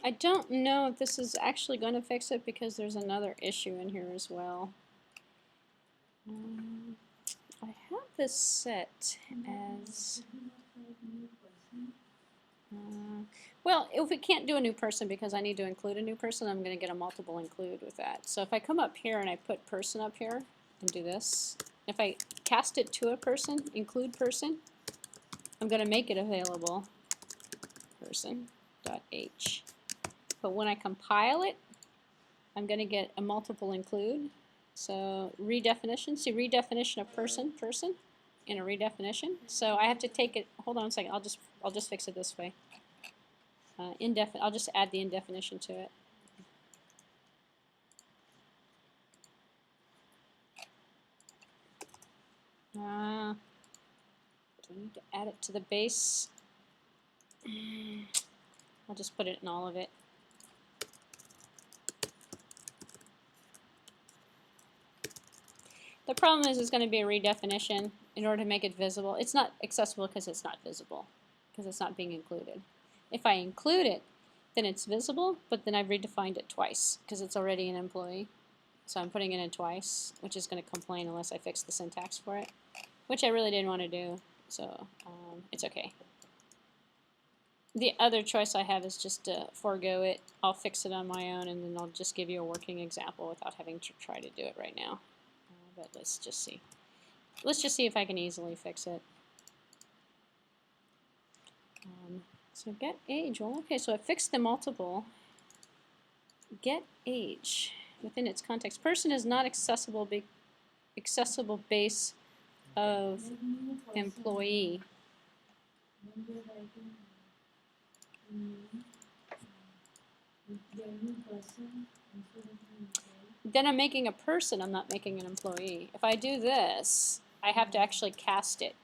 I don't know if this is actually going to fix it because there's another issue in here as well. I have this set as... well, if we can't do a new person because I need to include a new person, I'm going to get a multiple include with that. So if I come up here and I put person up here and do this, if I cast it to a person, include person, I'm going to make it available person.h. But when I compile it, I'm going to get a multiple include. So redefinition, see redefinition of person in a redefinition. So I have to take it, hold on a second, I'll just fix it this way. I'll just add the indefinition to it. Do I need to add it to the base? I'll just put it in all of it. The problem is it's going to be a redefinition in order to make it visible. It's not accessible because it's not visible, because it's not being included. If I include it, then it's visible, but then I've redefined it twice because it's already an employee. So I'm putting it in twice, which is going to complain unless I fix the syntax for it, which I really didn't want to do, so it's okay. The other choice I have is just to forego it. I'll fix it on my own, and then I'll just give you a working example without having to try to do it right now. But let's just see. Let's just see if I can easily fix it. So get age. Well, okay, so I fixed the multiple. Get age within its context. Person is not accessible base of employee. When we are writing the new person instead of the employee. Then I'm making a person, I'm not making an employee. If I do this, I have to actually cast it.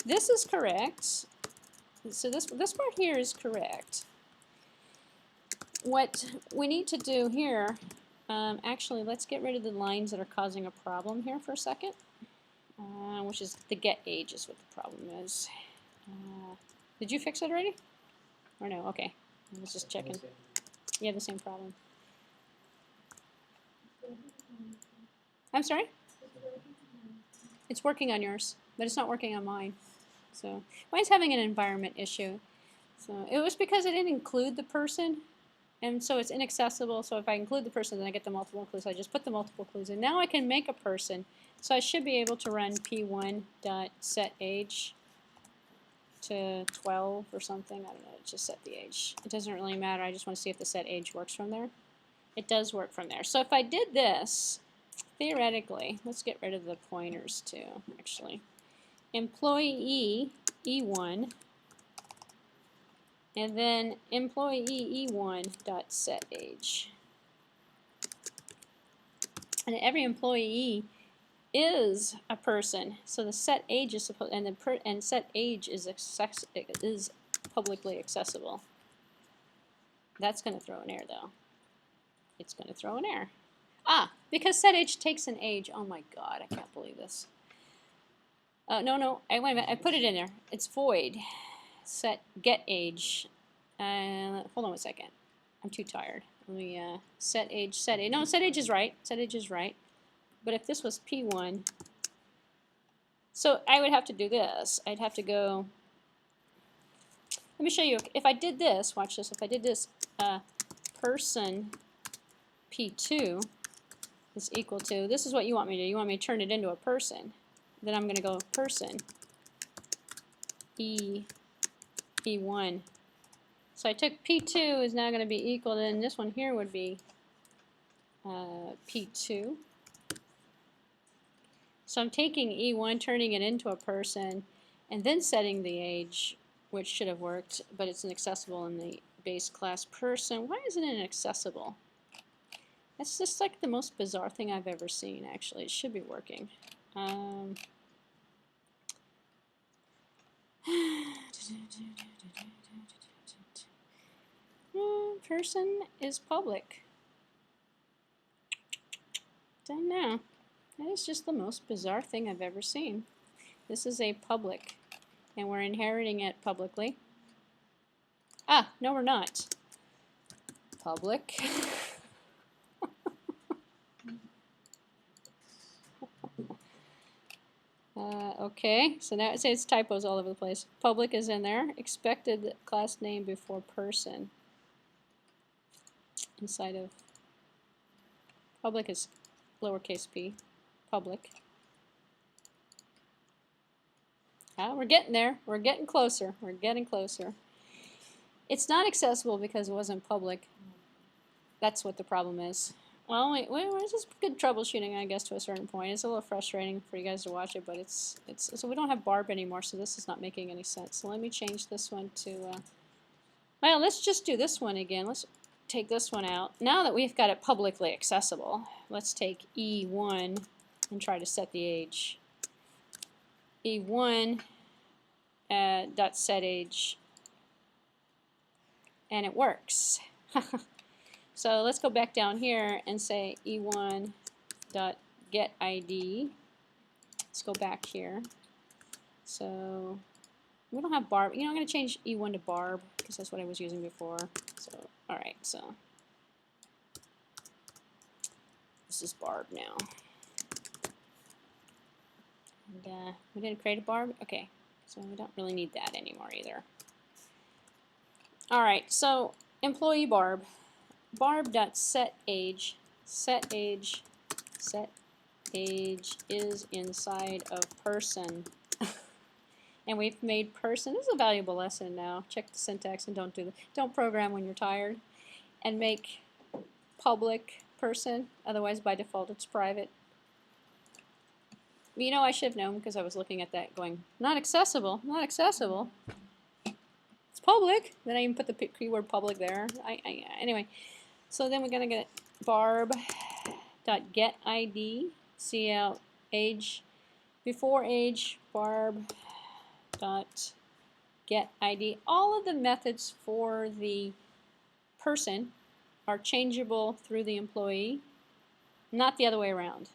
This is correct. So this part here is correct. What we need to do here, actually, let's get rid of the lines that are causing a problem here for a second, which is the get age is what the problem is. Did you fix it already? Or no? Okay. I was just checking. You have the same problem. I'm sorry? It's working on yours, but it's not working on mine. So mine's having an environment issue. So it was because I didn't include the person, and so it's inaccessible. So if I include the person, then I get the multiple clues. I just put the multiple clues in. Now I can make a person. So I should be able to run p1.setAge to 12 or something. I don't know. Just set the age. It doesn't really matter. I just want to see if the set age works from there. It does work from there. So if I did this, theoretically, let's get rid of the pointers too, actually. Employee E1, and then employee E1.setAge. And every employee is a person, so the set age is supposed, and set age is publicly accessible. That's going to throw an error though. It's going to throw an error. Because set age takes an age. Oh my God, I can't believe this. No, wait a minute. I put it in there. It's void. Set get age. Hold on one second. I'm too tired. Let me set age. No, set age is right. Set age is right. But if this was P1, so I would have to do this. I'd have to go. Let me show you. If I did this, watch this. If I did this, person P2 is equal to. This is what you want me to do. You want me to turn it into a person. Then I'm going to go person E1. So I took P2 is now going to be equal, then this one here would be P2. So I'm taking E1, turning it into a person, and then setting the age, which should have worked, but it's inaccessible in the base class person. Why isn't it accessible? That's just like the most bizarre thing I've ever seen, actually. It should be working. Person is public. Don't know. That is just the most bizarre thing I've ever seen. This is a public, and we're inheriting it publicly. No, we're not. Public. Okay, so now it says typos all over the place. Public is in there. Expected class name before person. Inside of public is lowercase p. Public. We're getting there. We're getting closer. We're getting closer. It's not accessible because it wasn't public. That's what the problem is. Well, it's just good troubleshooting, I guess, to a certain point. It's a little frustrating for you guys to watch it, but it's so we don't have Barb anymore, so this is not making any sense. So let me change this one to Well, let's just do this one again. Let's take this one out. Now that we've got it publicly accessible, let's take E1 and try to set the age. E1 dot set age, and it works. So let's go back down here and say E1 dot get ID. Let's go back here. So we don't have Barb. You know, I'm going to change E1 to Barb because that's what I was using before. So, all right, so this is Barb now. And we didn't create a Barb? Okay, so we don't really need that anymore either. All right, so employee Barb. Barb.setAge. Set age is inside of person. And we've made person. This is a valuable lesson now. Check the syntax and don't program when you're tired. And make public person. Otherwise, by default, it's private. You know, I should have known because I was looking at that going, not accessible, not accessible. It's public. Then I even put the keyword public there. Anyway, so then we're going to get barb.getID, see out age, before age, barb.getID. All of the methods for the person are changeable through the employee, not the other way around.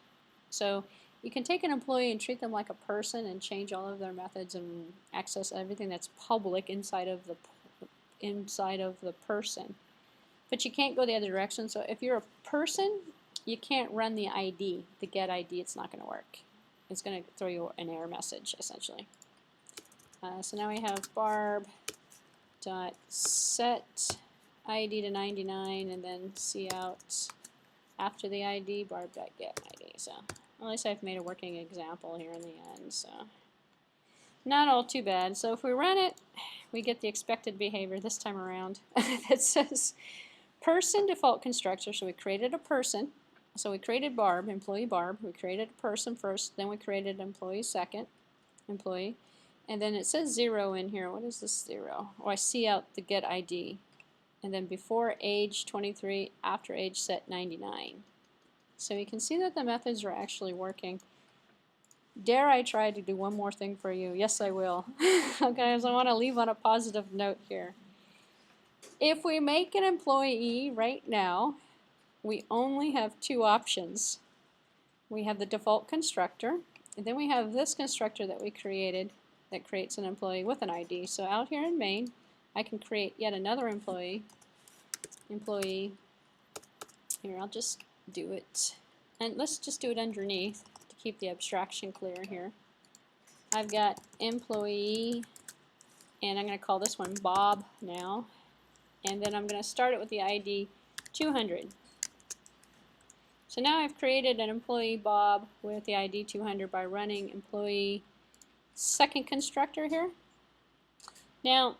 So you can take an employee and treat them like a person and change all of their methods and access everything that's public inside of the person. But you can't go the other direction. So if you're a person, you can't run the ID, the get ID. It's not going to work. It's going to throw you an error message essentially. So now we have barb.set ID to 99 and then see out after the ID barb.get ID. So at least I've made a working example here in the end. So not all too bad. So if we run it, we get the expected behavior this time around that says person default constructor. So we created a person. So we created Barb, employee Barb. We created a person first, then we created employee second, employee. And then it says 0 in here. What is this 0? Oh, I see out the get ID. And then before age 23, after age set 99. So you can see that the methods are actually working. Dare I try to do one more thing for you? Yes, I will. Okay, so I want to leave on a positive note here. If we make an employee right now, we only have two options. We have the default constructor, and then we have this constructor that we created that creates an employee with an ID. So out here in main, I can create yet another employee. Here, I'll just do it. And let's just do it underneath to keep the abstraction clear here. I've got employee, and I'm going to call this one Bob now. And then I'm going to start it with the ID 200. So now I've created an employee Bob with the ID 200 by running employee second constructor here. Now,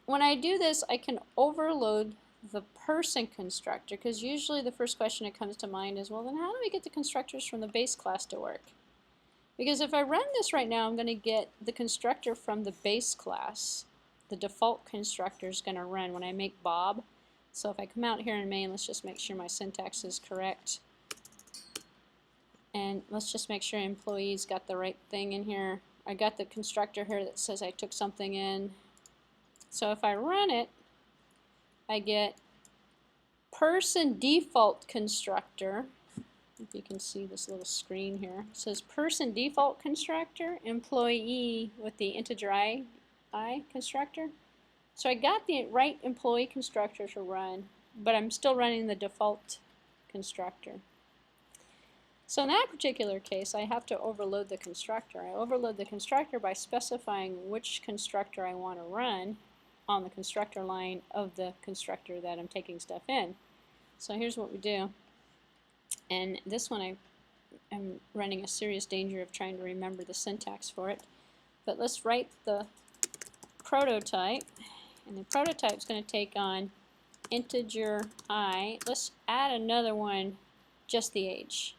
when I do this, I can overload the person constructor, because usually the first question that comes to mind is, well, then how do we get the constructors from the base class to work? Because if I run this right now, I'm going to get the constructor from the base class. The default constructor is going to run when I make Bob. So if I come out here in main, let's just make sure my syntax is correct. And let's just make sure employee's got the right thing in here. I got the constructor here that says I took something in. So if I run it, I get person default constructor. If you can see this little screen here, it says person default constructor, employee with the integer I constructor. So I got the right employee constructor to run, but I'm still running the default constructor. So in that particular case, I have to overload the constructor. I overload the constructor by specifying which constructor I want to run on the constructor line of the constructor that I'm taking stuff in. So here's what we do. And this one I'm running a serious danger of trying to remember the syntax for it. But let's write the prototype. And the prototype is going to take on integer I. Let's add another one, just the age.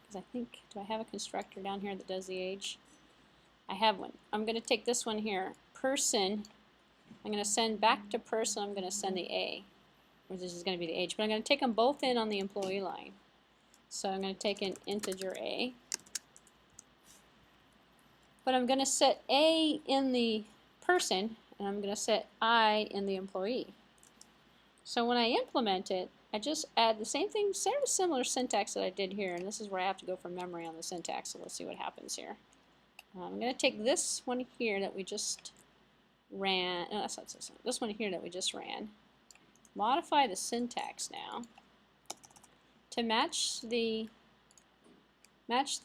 Because I think, do I have a constructor down here that does the age? I have one. I'm going to take this one here, person I'm going to send back to person, I'm going to send the A, which is going to be the age. But I'm going to take them both in on the employee line. So I'm going to take in integer A. But I'm going to set A in the person, and I'm going to set I in the employee. So when I implement it, I just add the same thing, similar syntax that I did here, and this is where I have to go from memory on the syntax, so let's see what happens here. I'm going to take this one here that we just ran, no, that's not this one here that we just ran, modify the syntax now to match the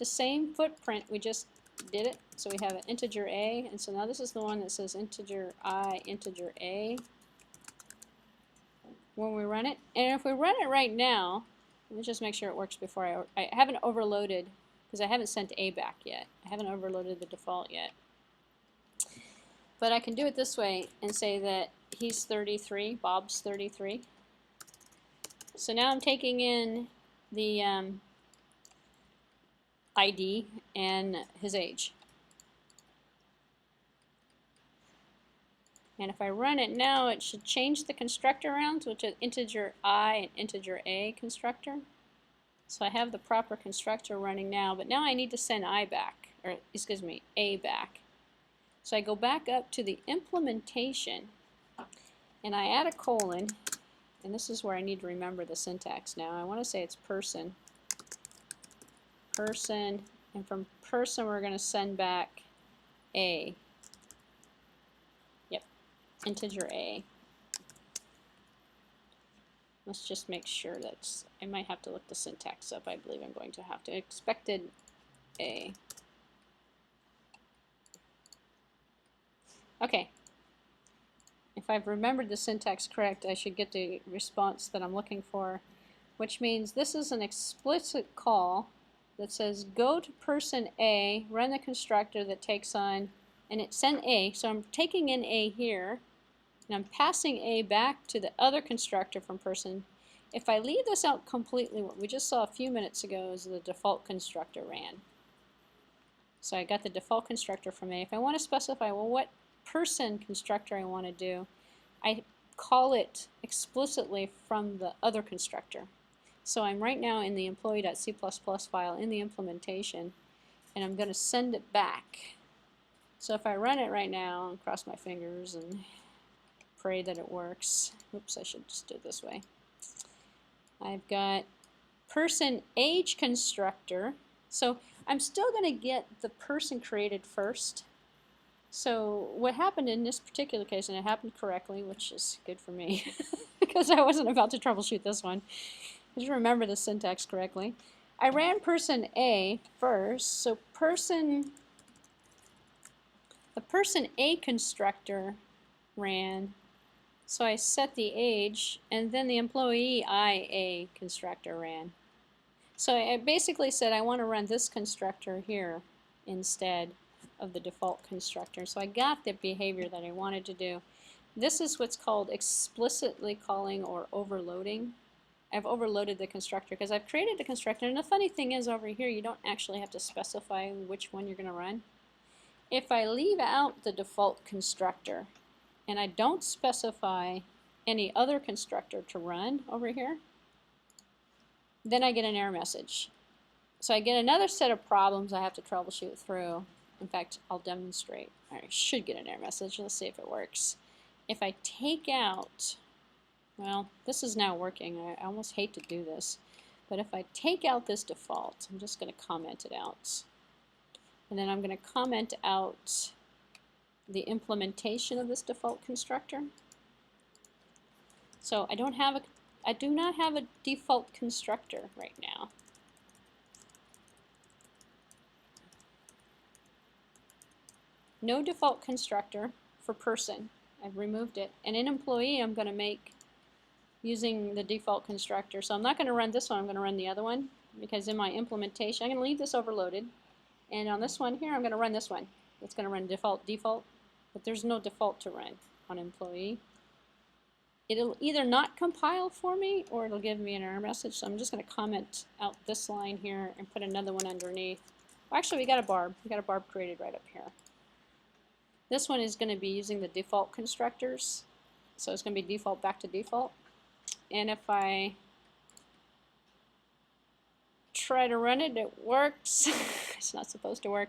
same footprint we just did it. So we have an integer A, and so now this is the one that says integer I, integer A when we run it. And if we run it right now, let me just make sure it works before I haven't overloaded, because I haven't sent A back yet. I haven't overloaded the default yet. But I can do it this way and say that he's 33, Bob's 33. So now I'm taking in the ID and his age. And if I run it now, it should change the constructor around, which is integer I and integer A constructor. So I have the proper constructor running now, but now I need to send I back, or excuse me, A back. So I go back up to the implementation, and I add a colon, and this is where I need to remember the syntax now. I want to say it's person, and from person we're going to send back A. Yep, integer A. Let's just make sure that's, I might have to look the syntax up. I believe I'm going to have to. Expected A. Okay. If I've remembered the syntax correct, I should get the response that I'm looking for, which means this is an explicit call that says go to person A, run the constructor that takes on, and it sent A, so I'm taking in A here, and I'm passing A back to the other constructor from person. If I leave this out completely, what we just saw a few minutes ago is the default constructor ran. So I got the default constructor from A. If I want to specify, well, what person constructor I want to do, I call it explicitly from the other constructor. So I'm right now in the employee.c++ file in the implementation, and I'm going to send it back. So if I run it right now and cross my fingers and pray that it works. Oops, I should just do it this way. I've got person age constructor. So I'm still going to get the person created first. So what happened in this particular case, and it happened correctly, which is good for me, because I wasn't about to troubleshoot this one. I just remember the syntax correctly. I ran person A first, so the person A constructor ran. So I set the age, and then the employee IA constructor ran. So I basically said I want to run this constructor here instead of the default constructor. So I got the behavior that I wanted to do. This is what's called explicitly calling or overloading. I've overloaded the constructor because I've created the constructor, and the funny thing is over here you don't actually have to specify which one you're going to run. If I leave out the default constructor and I don't specify any other constructor to run over here, then I get an error message. So I get another set of problems I have to troubleshoot through. In fact, I'll demonstrate. I should get an error message. Let's see if it works. If I take out, well, this is now working. I almost hate to do this. But if I take out this default, I'm just going to comment it out. And then I'm going to comment out the implementation of this default constructor. So I do not have a default constructor right now. No default constructor for person. I've removed it. And in employee, I'm going to make using the default constructor. So I'm not going to run this one. I'm going to run the other one because in my implementation, I'm going to leave this overloaded. And on this one here, I'm going to run this one. It's going to run default, but there's no default to run on employee. It'll either not compile for me or it'll give me an error message. So I'm just going to comment out this line here and put another one underneath. Well, actually, we got a barb. We got a barb created right up here. This one is going to be using the default constructors. So it's going to be default back to default. And if I try to run it, it works. It's not supposed to work.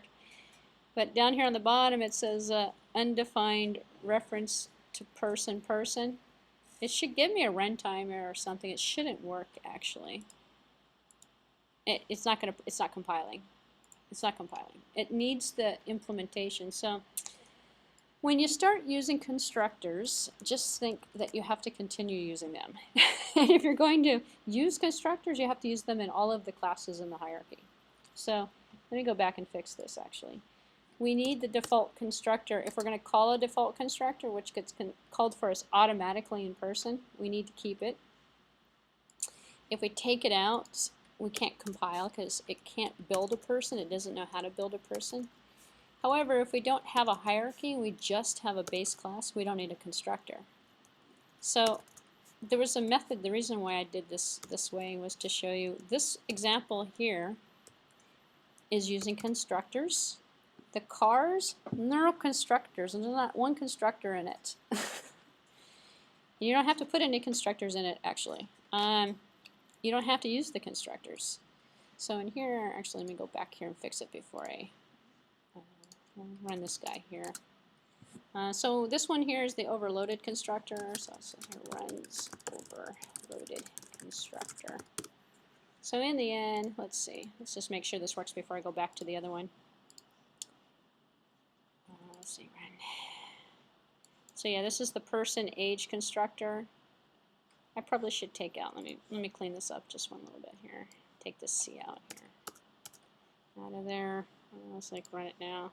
But down here on the bottom it says undefined reference to person. It should give me a runtime error or something. It shouldn't work actually. It's not compiling. It's not compiling. It needs the implementation. So when you start using constructors, just think that you have to continue using them. And if you're going to use constructors, you have to use them in all of the classes in the hierarchy. So let me go back and fix this actually. We need the default constructor. If we're going to call a default constructor, which gets called for us automatically in person, we need to keep it. If we take it out, we can't compile because it can't build a person. It doesn't know how to build a person. However, if we don't have a hierarchy, we just have a base class, we don't need a constructor. So there was a method. The reason why I did this way was to show you this example here is using constructors. The cars, they're all constructors, and there's not one constructor in it. You don't have to put any constructors in it, actually. You don't have to use the constructors. So in here, actually, let me go back here and fix it before I run this guy here. So this one here is the overloaded constructor. So here runs overloaded constructor. So in the end, let's see. Let's just make sure this works before I go back to the other one. Let's see, run. So yeah, this is the person age constructor. I probably should take out. Let me clean this up just one little bit here. Take this C out here. Out of there. Let's like run it now.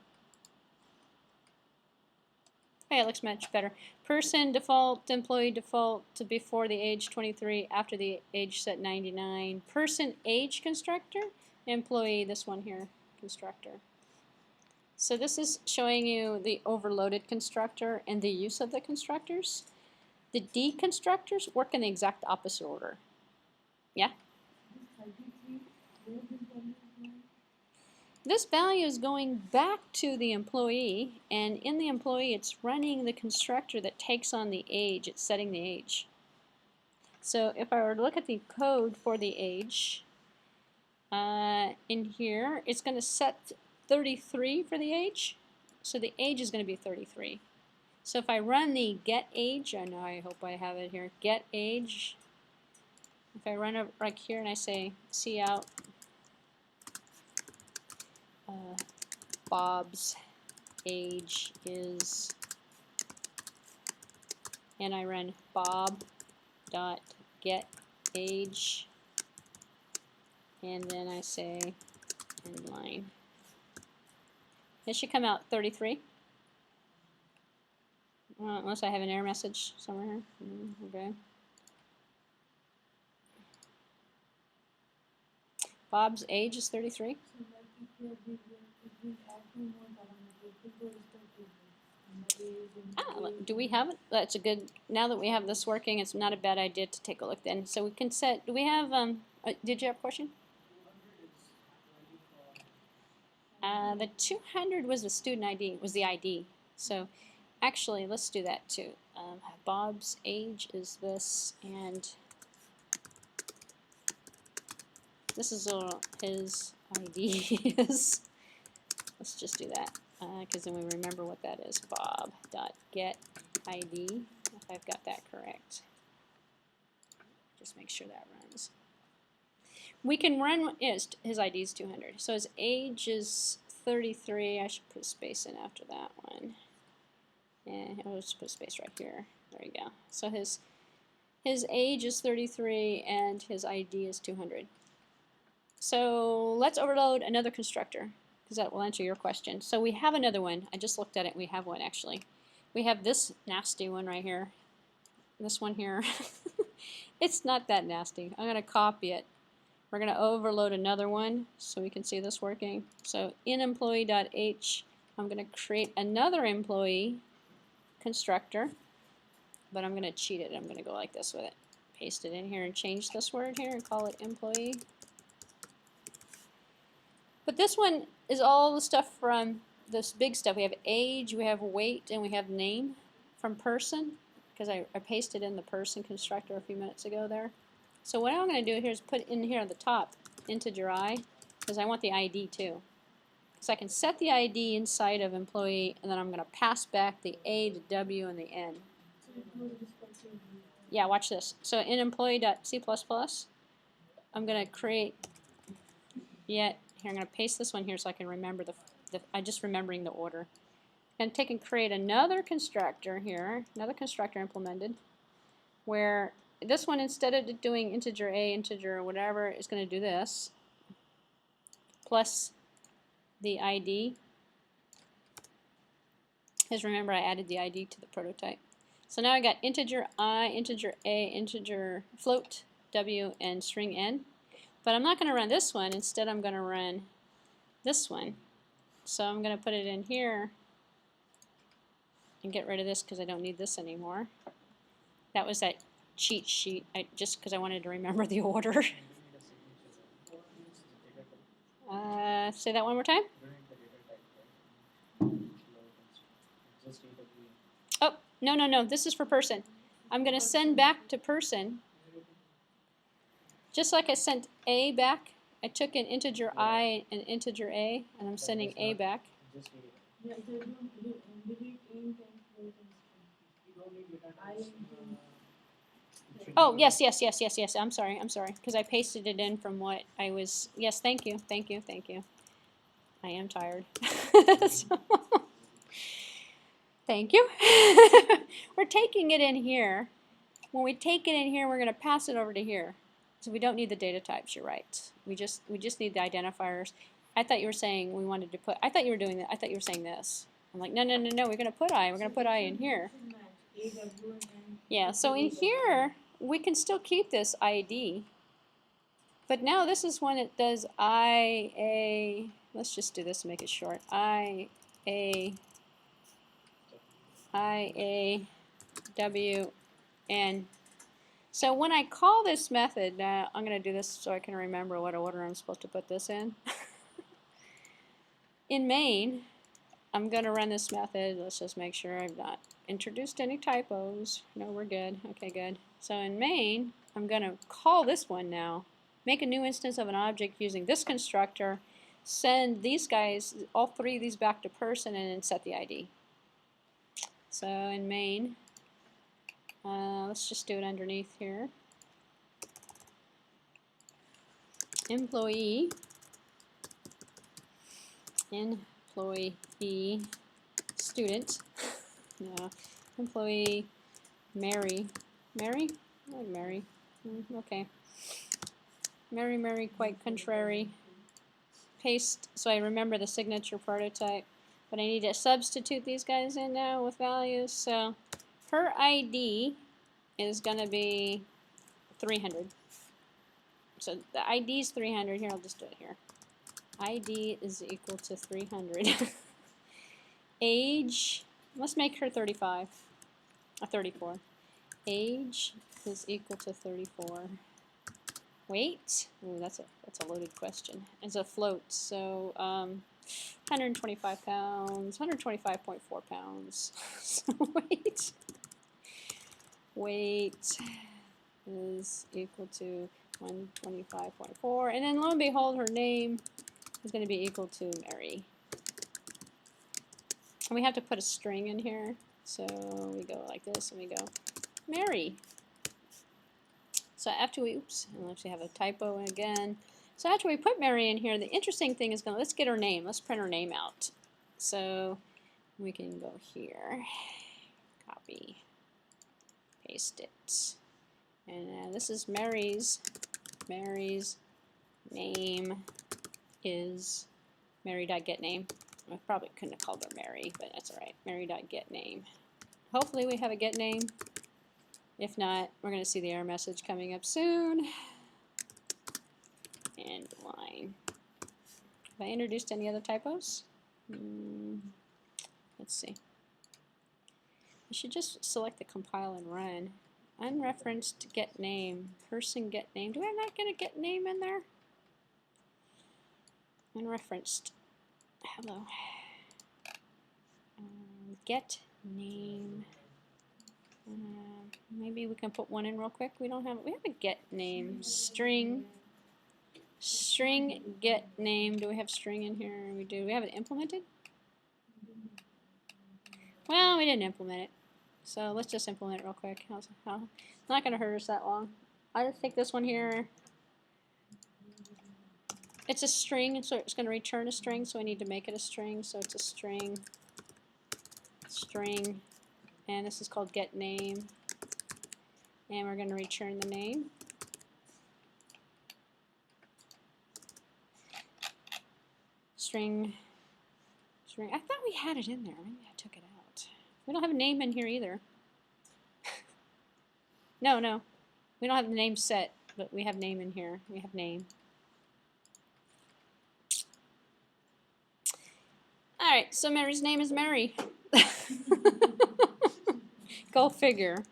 Oh yeah, it looks much better. Person default, employee default to before the age 23, after the age set 99. Person age constructor, employee, this one here, constructor. So this is showing you the overloaded constructor and the use of the constructors. The deconstructors work in the exact opposite order. Yeah? This value is going back to the employee, and in the employee it's running the constructor that takes on the age, it's setting the age. So if I were to look at the code for the age, in here it's going to set 33 for the age, so the age is going to be 33. So if I run the get age, I know I hope I have it here, get age, if I run it right here and I say cout Bob's age is, and I run bob dot get age, and then I say inline. It should come out 33. Unless I have an error message somewhere here. Okay. Bob's age is 33. Do we have it? That's a good, now that we have this working, it's not a bad idea to take a look then. So we can set, do we have, did you have a question? The 200 was the student ID, was the ID. So actually, let's do that too. Bob's age is this, and this is his ID is. Let's just do that, because then we remember what that is. Bob.getID, if I've got that correct. Just make sure that runs. We can run, yes, his ID is 200. So his age is 33. I should put a space in after that one. And I'll just put a space right here. There you go. So his age is 33 and his ID is 200. So let's overload another constructor, because that will answer your question. So we have another one. I just looked at it. We have one actually. We have this nasty one right here. This one here. It's not that nasty. I'm going to copy it. We're going to overload another one so we can see this working. So in employee.h, I'm going to create another employee constructor, but I'm going to cheat it. I'm going to go like this with it. Paste it in here and change this word here and call it employee. But this one is all the stuff from this big stuff. We have age, we have weight, and we have name from person, because I pasted in the person constructor a few minutes ago there. So what I'm going to do here is put in here on the top integer I, because I want the ID too. So I can set the ID inside of employee, and then I'm going to pass back the A, the W, and the N. Yeah, watch this. So in employee.c++, I'm going to create here I'm going to paste this one here so I can remember I'm just remembering the order. I'm going to take and create another constructor here, another constructor implemented, where this one, instead of doing integer A, integer or whatever, is going to do this, plus the ID. Because remember, I added the ID to the prototype. So now I got integer I, integer A, integer float W, and string N. But I'm not going to run this one. Instead, I'm going to run this one. So I'm going to put it in here and get rid of this because I don't need this anymore. That was that cheat sheet, just because I wanted to remember the order. Say that one more time. Oh, no, this is for person. I'm going to send back to person. Just like I sent A back, I took an integer I and integer A, and I'm sending A back. Oh, yes. I'm sorry, because I pasted it in from what I was. Yes, thank you. I am tired. So, thank you. We're taking it in here. When we take it in here, we're going to pass it over to here. So we don't need the data types. You're right. We just need the identifiers. I thought you were saying we wanted to put. I thought you were doing that. I thought you were saying this. I'm like, no. We're going to put I. We're going to put I in here. Yeah. So in here, we can still keep this ID. But now this is when it does I, A. Let's just do this and make it short. I, A, W, N. So when I call this method, I'm going to do this so I can remember what order I'm supposed to put this in. In main, I'm going to run this method. Let's just make sure I've not introduced any typos. No, we're good. Okay, good. So in main, I'm going to call this one now. Make a new instance of an object using this constructor. Send these guys, all three of these, back to person, and then set the ID. So in main, let's just do it underneath here. Employee student. No, employee Mary. Mary? I like Mary. Okay. Mary, quite contrary. Paste, so I remember the signature prototype. But I need to substitute these guys in now with values. So her ID is going to be 300. So the ID is 300. Here, I'll just do it here. ID is equal to 300. Age, let's make her 34. Age is equal to 34. Weight, ooh, that's a loaded question. It's a float, so 125 pounds, 125.4 pounds. So weight is equal to 125.4, and then lo and behold, her name is going to be equal to Mary. And we have to put a string in here, so we go like this, and we go Mary. So after we, oops, unless we have a typo again. So after we put Mary in here, the interesting thing is let's get her name. Let's print her name out. So we can go here, copy, paste it. And this is Mary's name is Mary.getName. I probably couldn't have called her Mary, but that's all right. Mary.getName. Hopefully we have a get name. If not, we're going to see the error message coming up soon. And line. Have I introduced any other typos? Let's see. I should just select the compile and run. Unreferenced get name. Person get name. Do I not get a get name in there? Unreferenced. Hello. get name. Maybe we can put one in real quick. We have a get name string. String get name. Do we have string in here? We do. We have it implemented? Well, we didn't implement it. So let's just implement it real quick. It's not going to hurt us that long. I just take this one here. It's a string, and so it's going to return a string, so I need to make it a string. So it's a string, and this is called get name. And we're going to return the name. String. I thought we had it in there. Maybe I took it out. We don't have a name in here either. No. We don't have the name set, but we have name in here. We have name. All right, so Mary's name is Mary. Go figure.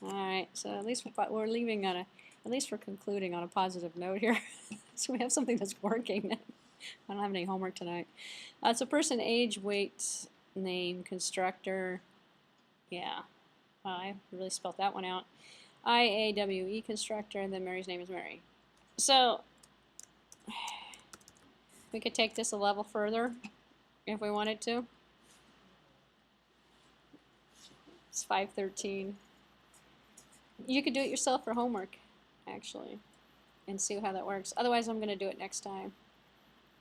All right, so at least we're leaving on at least we're concluding on a positive note here. So we have something that's working. I don't have any homework tonight. So person, age, weight, name, constructor. Yeah, I really spelled that one out. IAWE constructor, and then Mary's name is Mary. So we could take this a level further if we wanted to. It's 5:13. You could do it yourself for homework, actually, and see how that works. Otherwise, I'm going to do it next time.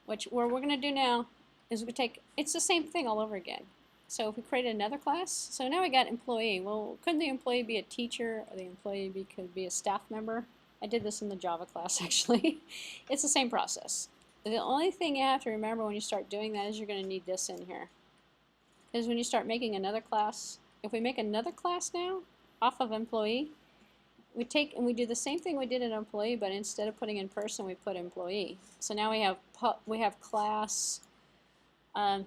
What we're going to do now is it's the same thing all over again. So if we create another class, so now we got employee. Well, couldn't the employee be a teacher, or the employee could be a staff member? I did this in the Java class, actually. It's the same process. The only thing you have to remember when you start doing that is you're going to need this in here. Because when you start making another class, if we make another class now off of employee, we take and we do the same thing we did in employee, but instead of putting in person, we put employee. So now we have class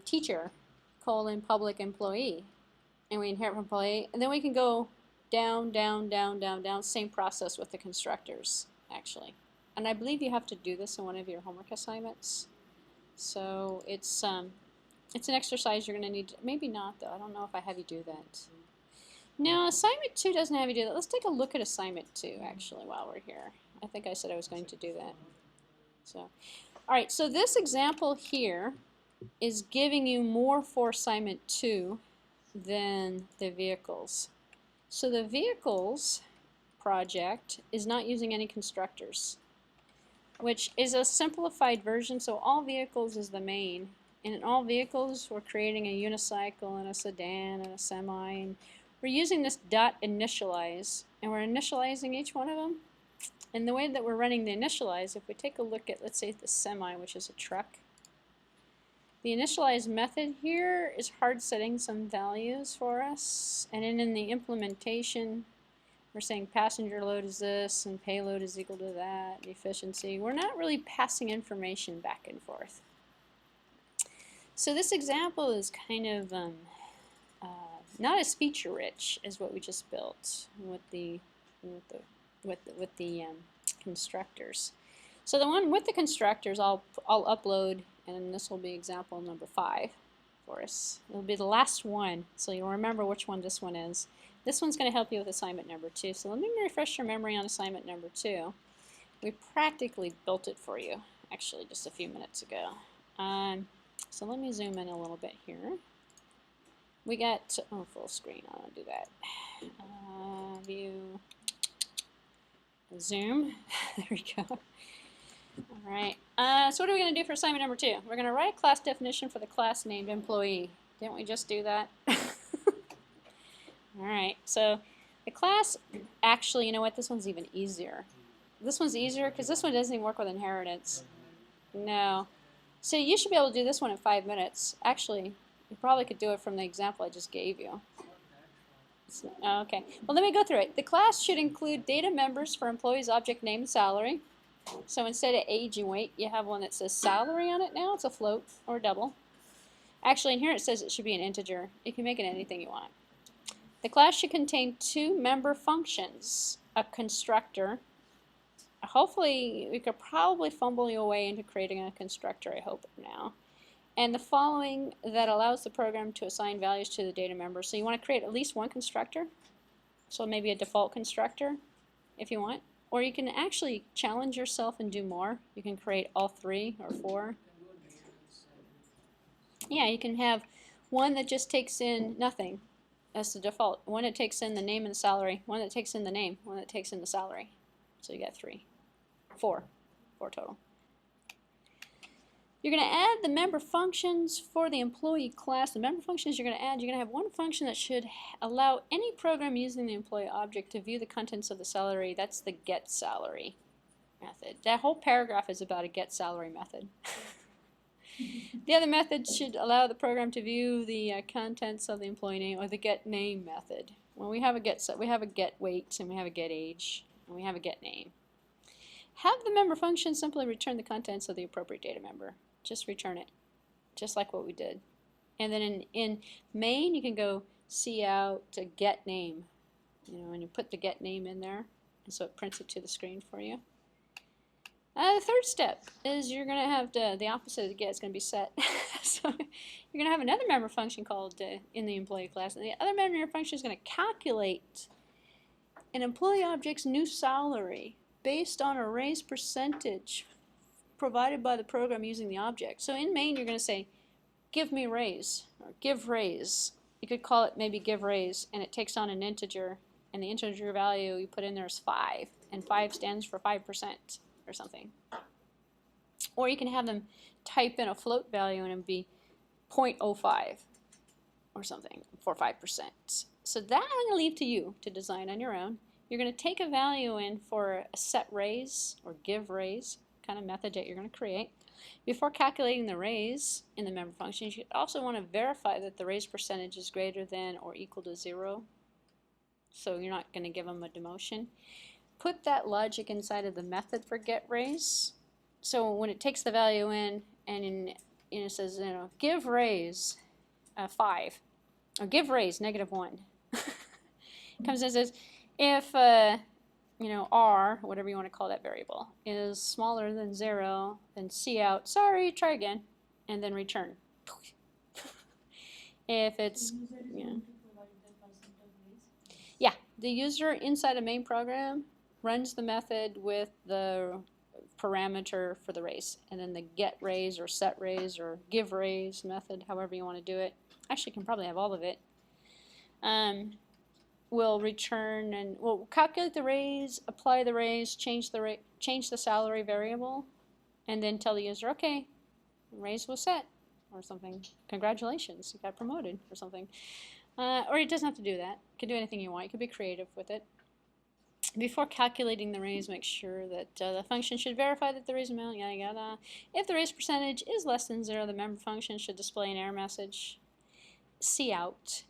teacher colon public employee, and we inherit from employee, and then we can go down, down, down, down, down. Same process with the constructors, actually. And I believe you have to do this in one of your homework assignments. So it's an exercise you're going to need to, maybe not though. I don't know if I have you do that. No, assignment 2 doesn't have you do that. Let's take a look at assignment 2 actually while we're here. I think I said I was going to do that. So, all right. So this example here is giving you more for assignment 2 than the vehicles. So the vehicles project is not using any constructors, which is a simplified version. So all vehicles is the main, and in all vehicles we're creating a unicycle and a sedan and a semi, and we're using this dot initialize, and we're initializing each one of them. And the way that we're running the initialize, if we take a look at, let's say, the semi, which is a truck, the initialize method here is hard setting some values for us, and then in the implementation we're saying passenger load is this and payload is equal to that, efficiency. We're not really passing information back and forth. So this example is kind of not as feature rich as what we just built with the constructors. So the one with the constructors I'll upload, and this will be example number 5 for us. It'll be the last one, so you'll remember which one this one is. This one's going to help you with assignment number 2. So let me refresh your memory on assignment number 2. We practically built it for you, actually, just a few minutes ago. So let me zoom in a little bit here. We got, full screen, I'll do that. View, zoom, there we go. All right, so what are we going to do for assignment number 2? We're going to write a class definition for the class named employee. Didn't we just do that? All right, so the class, actually, you know what, this one's even easier. This one's easier because this one doesn't even work with inheritance. No. So you should be able to do this one in 5 minutes. Actually, you probably could do it from the example I just gave you. Okay, well, let me go through it. The class should include data members for employees' object name and salary. So instead of age and weight, you have one that says salary on it now. It's a float or a double. Actually, in here it says it should be an integer. You can make it anything you want. The class should contain 2 member functions, a constructor. Hopefully, we could probably fumble your way into creating a constructor, I hope now. and the following that allows the program to assign values to the data member. So you want to create at least one constructor, so maybe a default constructor if you want, or you can actually challenge yourself and do more. You can create all 3 or 4. Yeah, you can have one that just takes in nothing. That's the default. One that takes in the name and the salary, one that takes in the name, one that takes in the salary. So you got 3. 4 total. You're going to add the member functions for the employee class. The member functions you're going to add, you're going to have one function that should allow any program using the employee object to view the contents of the salary. That's the get salary method. That whole paragraph is about a get salary method. The other method should allow the program to view the contents of the employee name, or the get name method. Well, we have a get weight, and we have a get age, and we have a get name. Have the member function simply return the contents of the appropriate data member. Just return it, just like what we did. And then in main, you can go cout to get name, and you put the get name in there, and so it prints it to the screen for you. The third step is you're going to have the opposite of the get is going to be set. So you're going to have another member function called in the employee class, and the other member function is going to calculate an employee object's new salary based on a raise percentage provided by the program using the object. So in main, you're going to say, give me raise, or give raise. You could call it maybe give raise, and it takes on an integer, and the integer value you put in there is 5, and 5 stands for 5% or something. Or you can have them type in a float value, and it would be 0.05 or something for 5%. So that I'm going to leave to you to design on your own. You're going to take a value in for a set raise or give raise kind of method that you're going to create. Before calculating the raise in the member function, you also want to verify that the raise percentage is greater than or equal to 0. So you're not going to give them a demotion. Put that logic inside of the method for get raise. So when it takes the value in and it says, give raise 5 or give raise -1. It comes and says, if R, whatever you want to call that variable, is smaller than 0, then cout, sorry, try again, and then return. If it's, yeah, the user inside a main program runs the method with the parameter for the raise, and then the get raise or set raise or give raise method, however you want to do it. Actually, you can probably have all of it. Will return and will calculate the raise, apply the raise, change the salary variable, and then tell the user, okay, raise was set, or something. Congratulations, you got promoted, or something. Or it doesn't have to do that. You can do anything you want. You can be creative with it. Before calculating the raise, make sure that the function should verify that the raise amount, yada yada. If the raise percentage is less than 0, the member function should display an error message. Cout.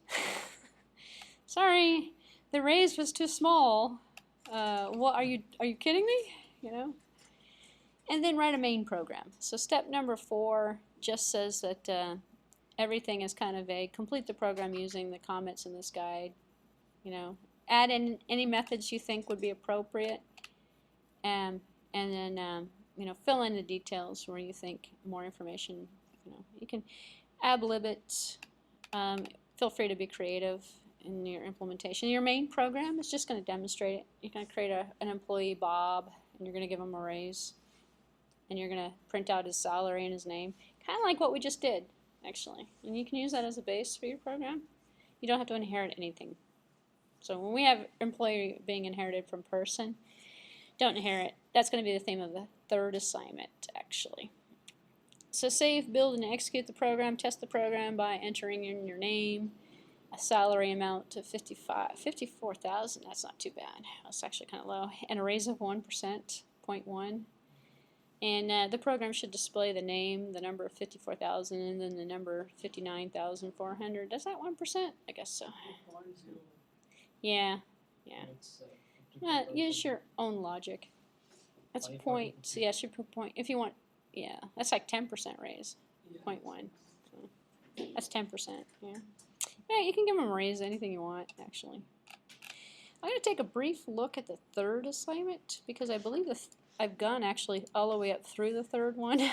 Sorry, the raise was too small. What are you kidding me? And then write a main program. So step number 4 just says that everything is kind of vague. Complete the program using the comments in this guide. Add in any methods you think would be appropriate, and then fill in the details where you think more information. You can ad-lib it. Feel free to be creative in your implementation. Your main program is just going to demonstrate it. You're going to create an employee, Bob, and you're going to give him a raise, and you're going to print out his salary and his name, kind of like what we just did, actually. And you can use that as a base for your program. You don't have to inherit anything. So when we have employee being inherited from person, don't inherit. That's going to be the theme of the third assignment, actually. So save, build, and execute the program. Test the program by entering in your name, a salary amount to 54,000. That's not too bad. That's actually kind of low. And a raise of 1%, 0.1. And the program should display the name, the number of 54,000, and then the number 59,400. Does that 1%? I guess so. Yeah. Use your own logic. That's a point. So yeah, should put point. If you want, yeah, that's like 10% raise. 0.1. So that's 10%. Yeah. Yeah, you can give them a raise, anything you want, actually. I'm going to take a brief look at the third assignment because I believe I've gone actually all the way up through the third one.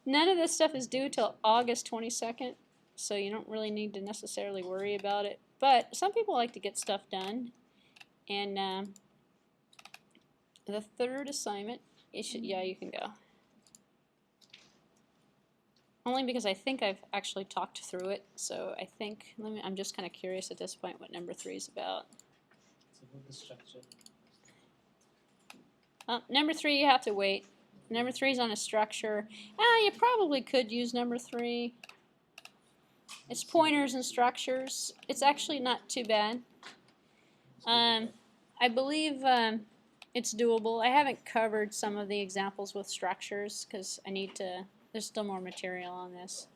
None of this stuff is due till August 22nd, so you don't really need to necessarily worry about it. But some people like to get stuff done. And the third assignment, yeah, you can go. Only because I think I've actually talked through it, so I think, I'm just kind of curious at this point what number 3 is about. It's about the structure. Number 3, you have to wait. Number 3 is on a structure. You probably could use number 3. It's pointers and structures. It's actually not too bad. I believe it's doable. I haven't covered some of the examples with structures because I need to, there's still more material on this.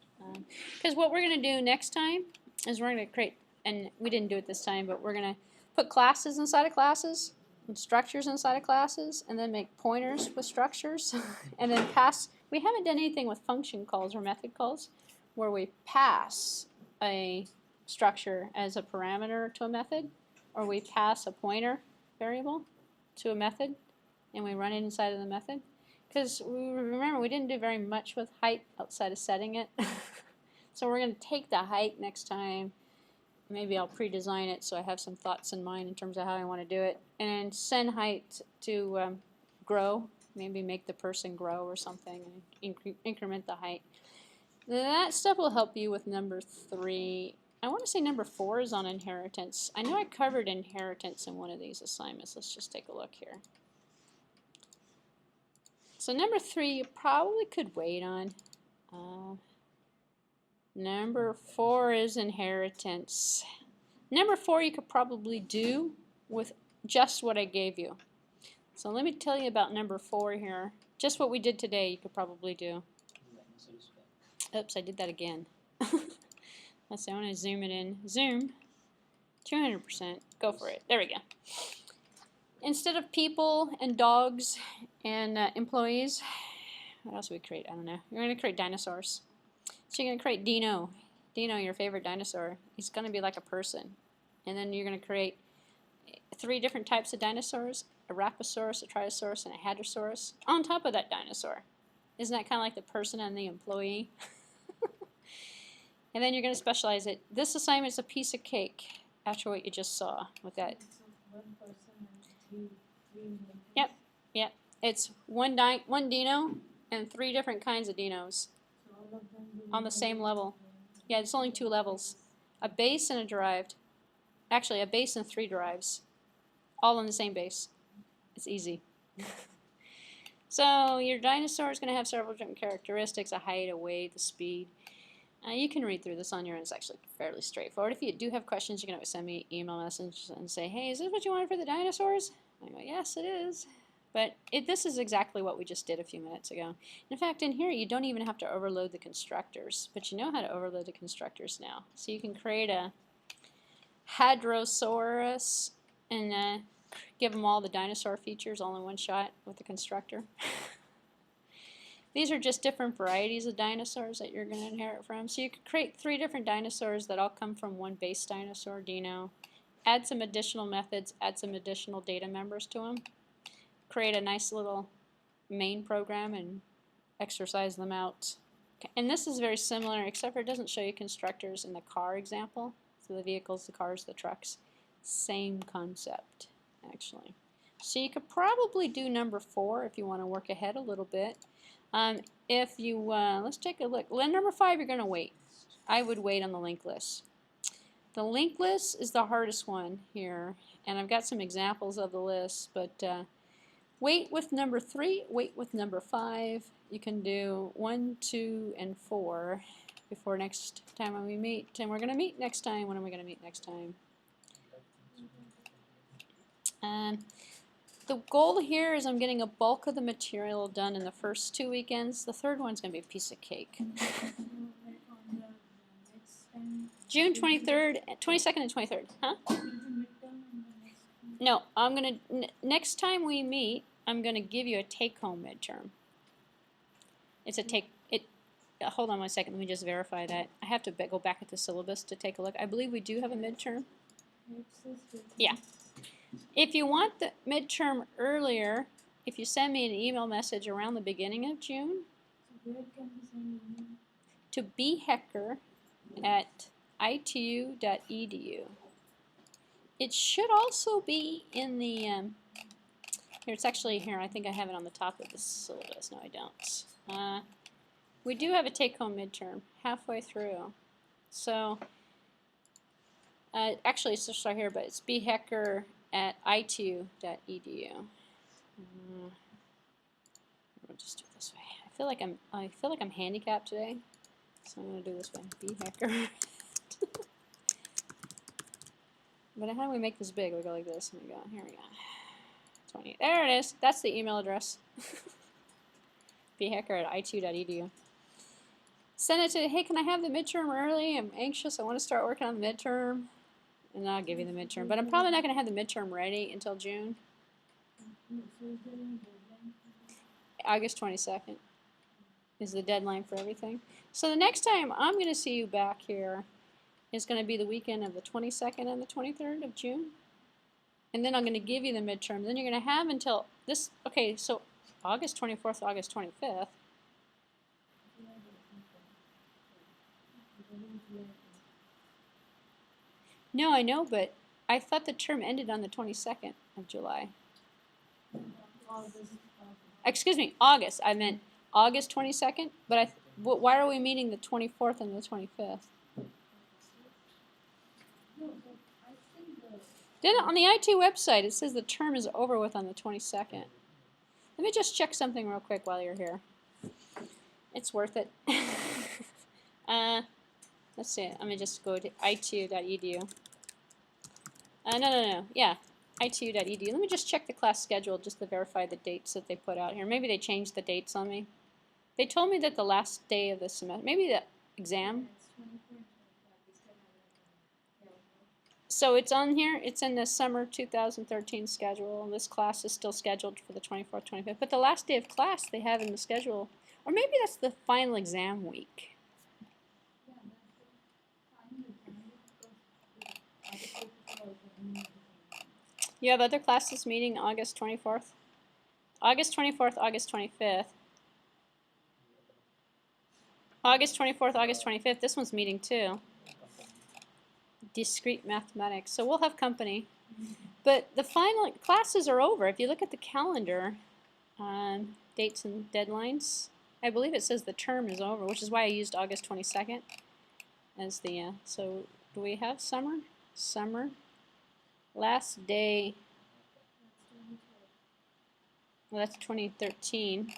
Because what we're going to do next time is we're going to create, and we didn't do it this time, but we're going to put classes inside of classes and structures inside of classes and then make pointers with structures and then pass. We haven't done anything with function calls or method calls where we pass a structure as a parameter to a method, or we pass a pointer variable to a method and we run it inside of the method. Because remember, we didn't do very much with height outside of setting it. So we're going to take the height next time. Maybe I'll pre-design it so I have some thoughts in mind in terms of how I want to do it. And send height to grow. Maybe make the person grow or something and increment the height. That stuff will help you with number 3. I want to say number 4 is on inheritance. I know I covered inheritance in one of these assignments. Let's just take a look here. So number 3 you probably could wait on. Number 4 is inheritance. Number 4 you could probably do with just what I gave you. So let me tell you about number 4 here. Just what we did today you could probably do. Oops, I did that again. Let's see, I want to zoom it in. Zoom. 200%. Go for it. There we go. Instead of people and dogs and employees, what else do we create? I don't know. You're going to create dinosaurs. So you're going to create Dino. Dino, your favorite dinosaur. He's going to be like a person. And then you're going to create 3 different types of dinosaurs. A Raposaurus, a Triosaurus, and a Hadrosaurus on top of that dinosaur. Isn't that kind of like the person and the employee? And then you're going to specialize it. This assignment is a piece of cake after what you just saw with that. So one person and three Yep, yep. It's one dino and 3 different kinds of dinos So all of them will on the same level. Yeah, it's only 2 levels. A base and a derived. Actually, a base and 3 derives. All on the same base. It's easy. So your dinosaur is going to have several different characteristics: a height, a weight, the speed. You can read through this on your own. It's actually fairly straightforward. If you do have questions, you can always send me an email message and say, hey, is this what you wanted for the dinosaurs? I go, yes, it is. But this is exactly what we just did a few minutes ago. In fact, in here, you don't even have to overload the constructors, but you know how to overload the constructors now. So you can create a Hadrosaurus and give them all the dinosaur features all in one shot with the constructor. These are just different varieties of dinosaurs that you're going to inherit from. So you could create 3 different dinosaurs that all come from one base dinosaur, Dino. Add some additional methods, add some additional data members to them. Create a nice little main program and exercise them out. And this is very similar, except for it doesn't show you constructors in the car example. So the vehicles, the cars, the trucks. Same concept, actually. So you could probably do number 4 if you want to work ahead a little bit. If you, let's take a look. Number 5, you're going to wait. I would wait on the linked list. The linked list is the hardest one here, and I've got some examples of the list, but wait with number 3, wait with number 5. You can do 1, 2, and 4 before next time when we meet. And we're going to meet next time. When are we going to meet next time? The goal here is I'm getting a bulk of the material done in the first 2 weekends. The third one's going to be a piece of cake. So like on the next time. June 23rd, 22nd and 23rd. Huh? Is the midterm on the next one? No, I'm going to, next time we meet, I'm going to give you a take-home midterm. It's a hold on one second, let me just verify that. I have to go back at the syllabus to take a look. I believe we do have a midterm. It says midterm. Yeah. If you want the midterm earlier, if you send me an email message around the beginning of June, So Where can we send email? to bhecker@itu.edu. It should also be in the, here, it's actually here, I think I have it on the top of the syllabus. No, I don't. We do have a take-home midterm halfway through. So, actually it's just right here, but it's bhecker@itu.edu. We'll just do it this way. I feel like I'm handicapped today, so I'm gonna do this way. bhecker. But how do we make this big? We go like this, and we go, here we go. 20. There it is. That's the email address. bhecker@itu.edu. Send it to, hey, can I have the midterm early? I'm anxious. I want to start working on the midterm. And I'll give you the midterm. But I'm probably not going to have the midterm ready until June. So is there any deadline for that? August 22nd is the deadline for everything. So the next time I'm going to see you back here is going to be the weekend of the 22nd and the 23rd of June. And then I'm going to give you the midterm. Then you're going to have until this, okay, so August 24th, August 25th. No, I know, but I thought the term ended on the 22nd of July. Excuse me, August. I meant August 22nd, but why are we meeting the 24th and the 25th? Then on the IT website, it says the term is over with on the 22nd. Let me just check something real quick while you're here. It's worth it. Let's see. Let me just go to itu.edu. No. Yeah, itu.edu. Let me just check the class schedule just to verify the dates that they put out here. Maybe they changed the dates on me. They told me that the last day of the semester, maybe the exam. So it's on here. It's in the summer 2013 schedule. This class is still scheduled for the 24th, 25th. But the last day of class they have in the schedule, or maybe that's the final exam week. You have other classes meeting August 24th? August 24th, August 25th. August 24th, August 25th. This one's meeting too. Discrete mathematics. So we'll have company. But the final classes are over. If you look at the calendar, dates and deadlines, I believe it says the term is over, which is why I used August 22nd as the, so do we have summer? Summer. Last day, well, that's 2013.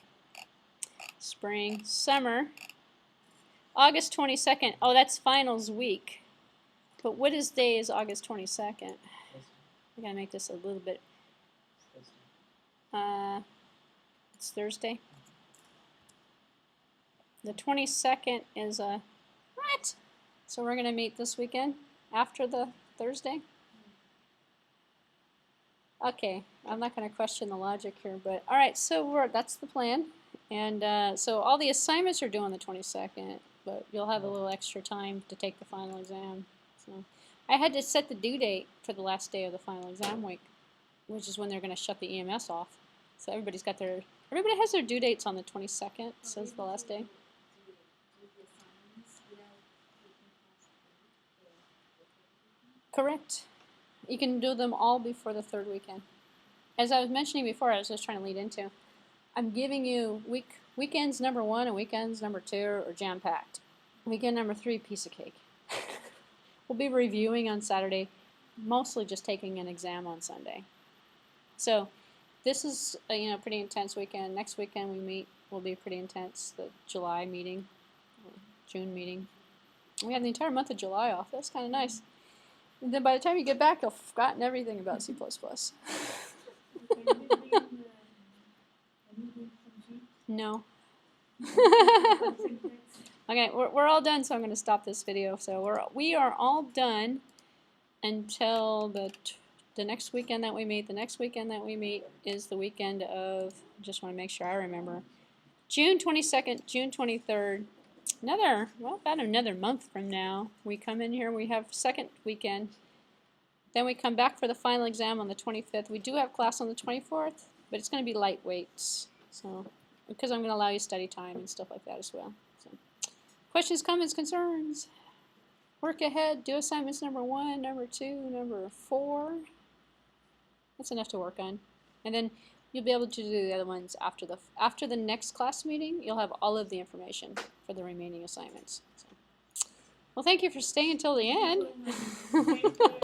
Spring, summer. August 22nd. Oh, that's finals week. But what day is August 22nd? I gotta make this a little bit. It's Thursday. The 22nd is a what? So we're gonna meet this weekend after the Thursday. Okay, I'm not going to question the logic here, but all right, so that's the plan. And so all the assignments are due on the 22nd, but you'll have a little extra time to take the final exam. So I had to set the due date for the last day of the final exam week, which is when they're going to shut the EMS off. So everybody has their due dates on the 22nd, says the last day. Correct. You can do them all before the third weekend. As I was mentioning before, I was just trying to lead into, I'm giving you weekends number 1 and weekends number 2 are jam-packed. Weekend number 3, piece of cake. We'll be reviewing on Saturday, mostly just taking an exam on Sunday. So this is a pretty intense weekend. Next weekend we meet will be pretty intense, the July meeting, or June meeting. We have the entire month of July off. That's kind of nice. And then by the time you get back, you'll have forgotten everything about C++. No. Okay, we're all done, so I'm going to stop this video. So we are all done until the next weekend that we meet. The next weekend that we meet is the weekend of, just want to make sure I remember, June 22nd, June 23rd. About another month from now, we come in here, we have second weekend. Then we come back for the final exam on the 25th. We do have class on the 24th, but it's going to be lightweights. So because I'm going to allow you study time and stuff like that as well. So, questions, comments, concerns? Work ahead. Do assignments number 1, number 2, number 4. That's enough to work on. And then you'll be able to do the other ones after the next class meeting. You'll have all of the information for the remaining assignments. So. Well, thank you for staying until the end.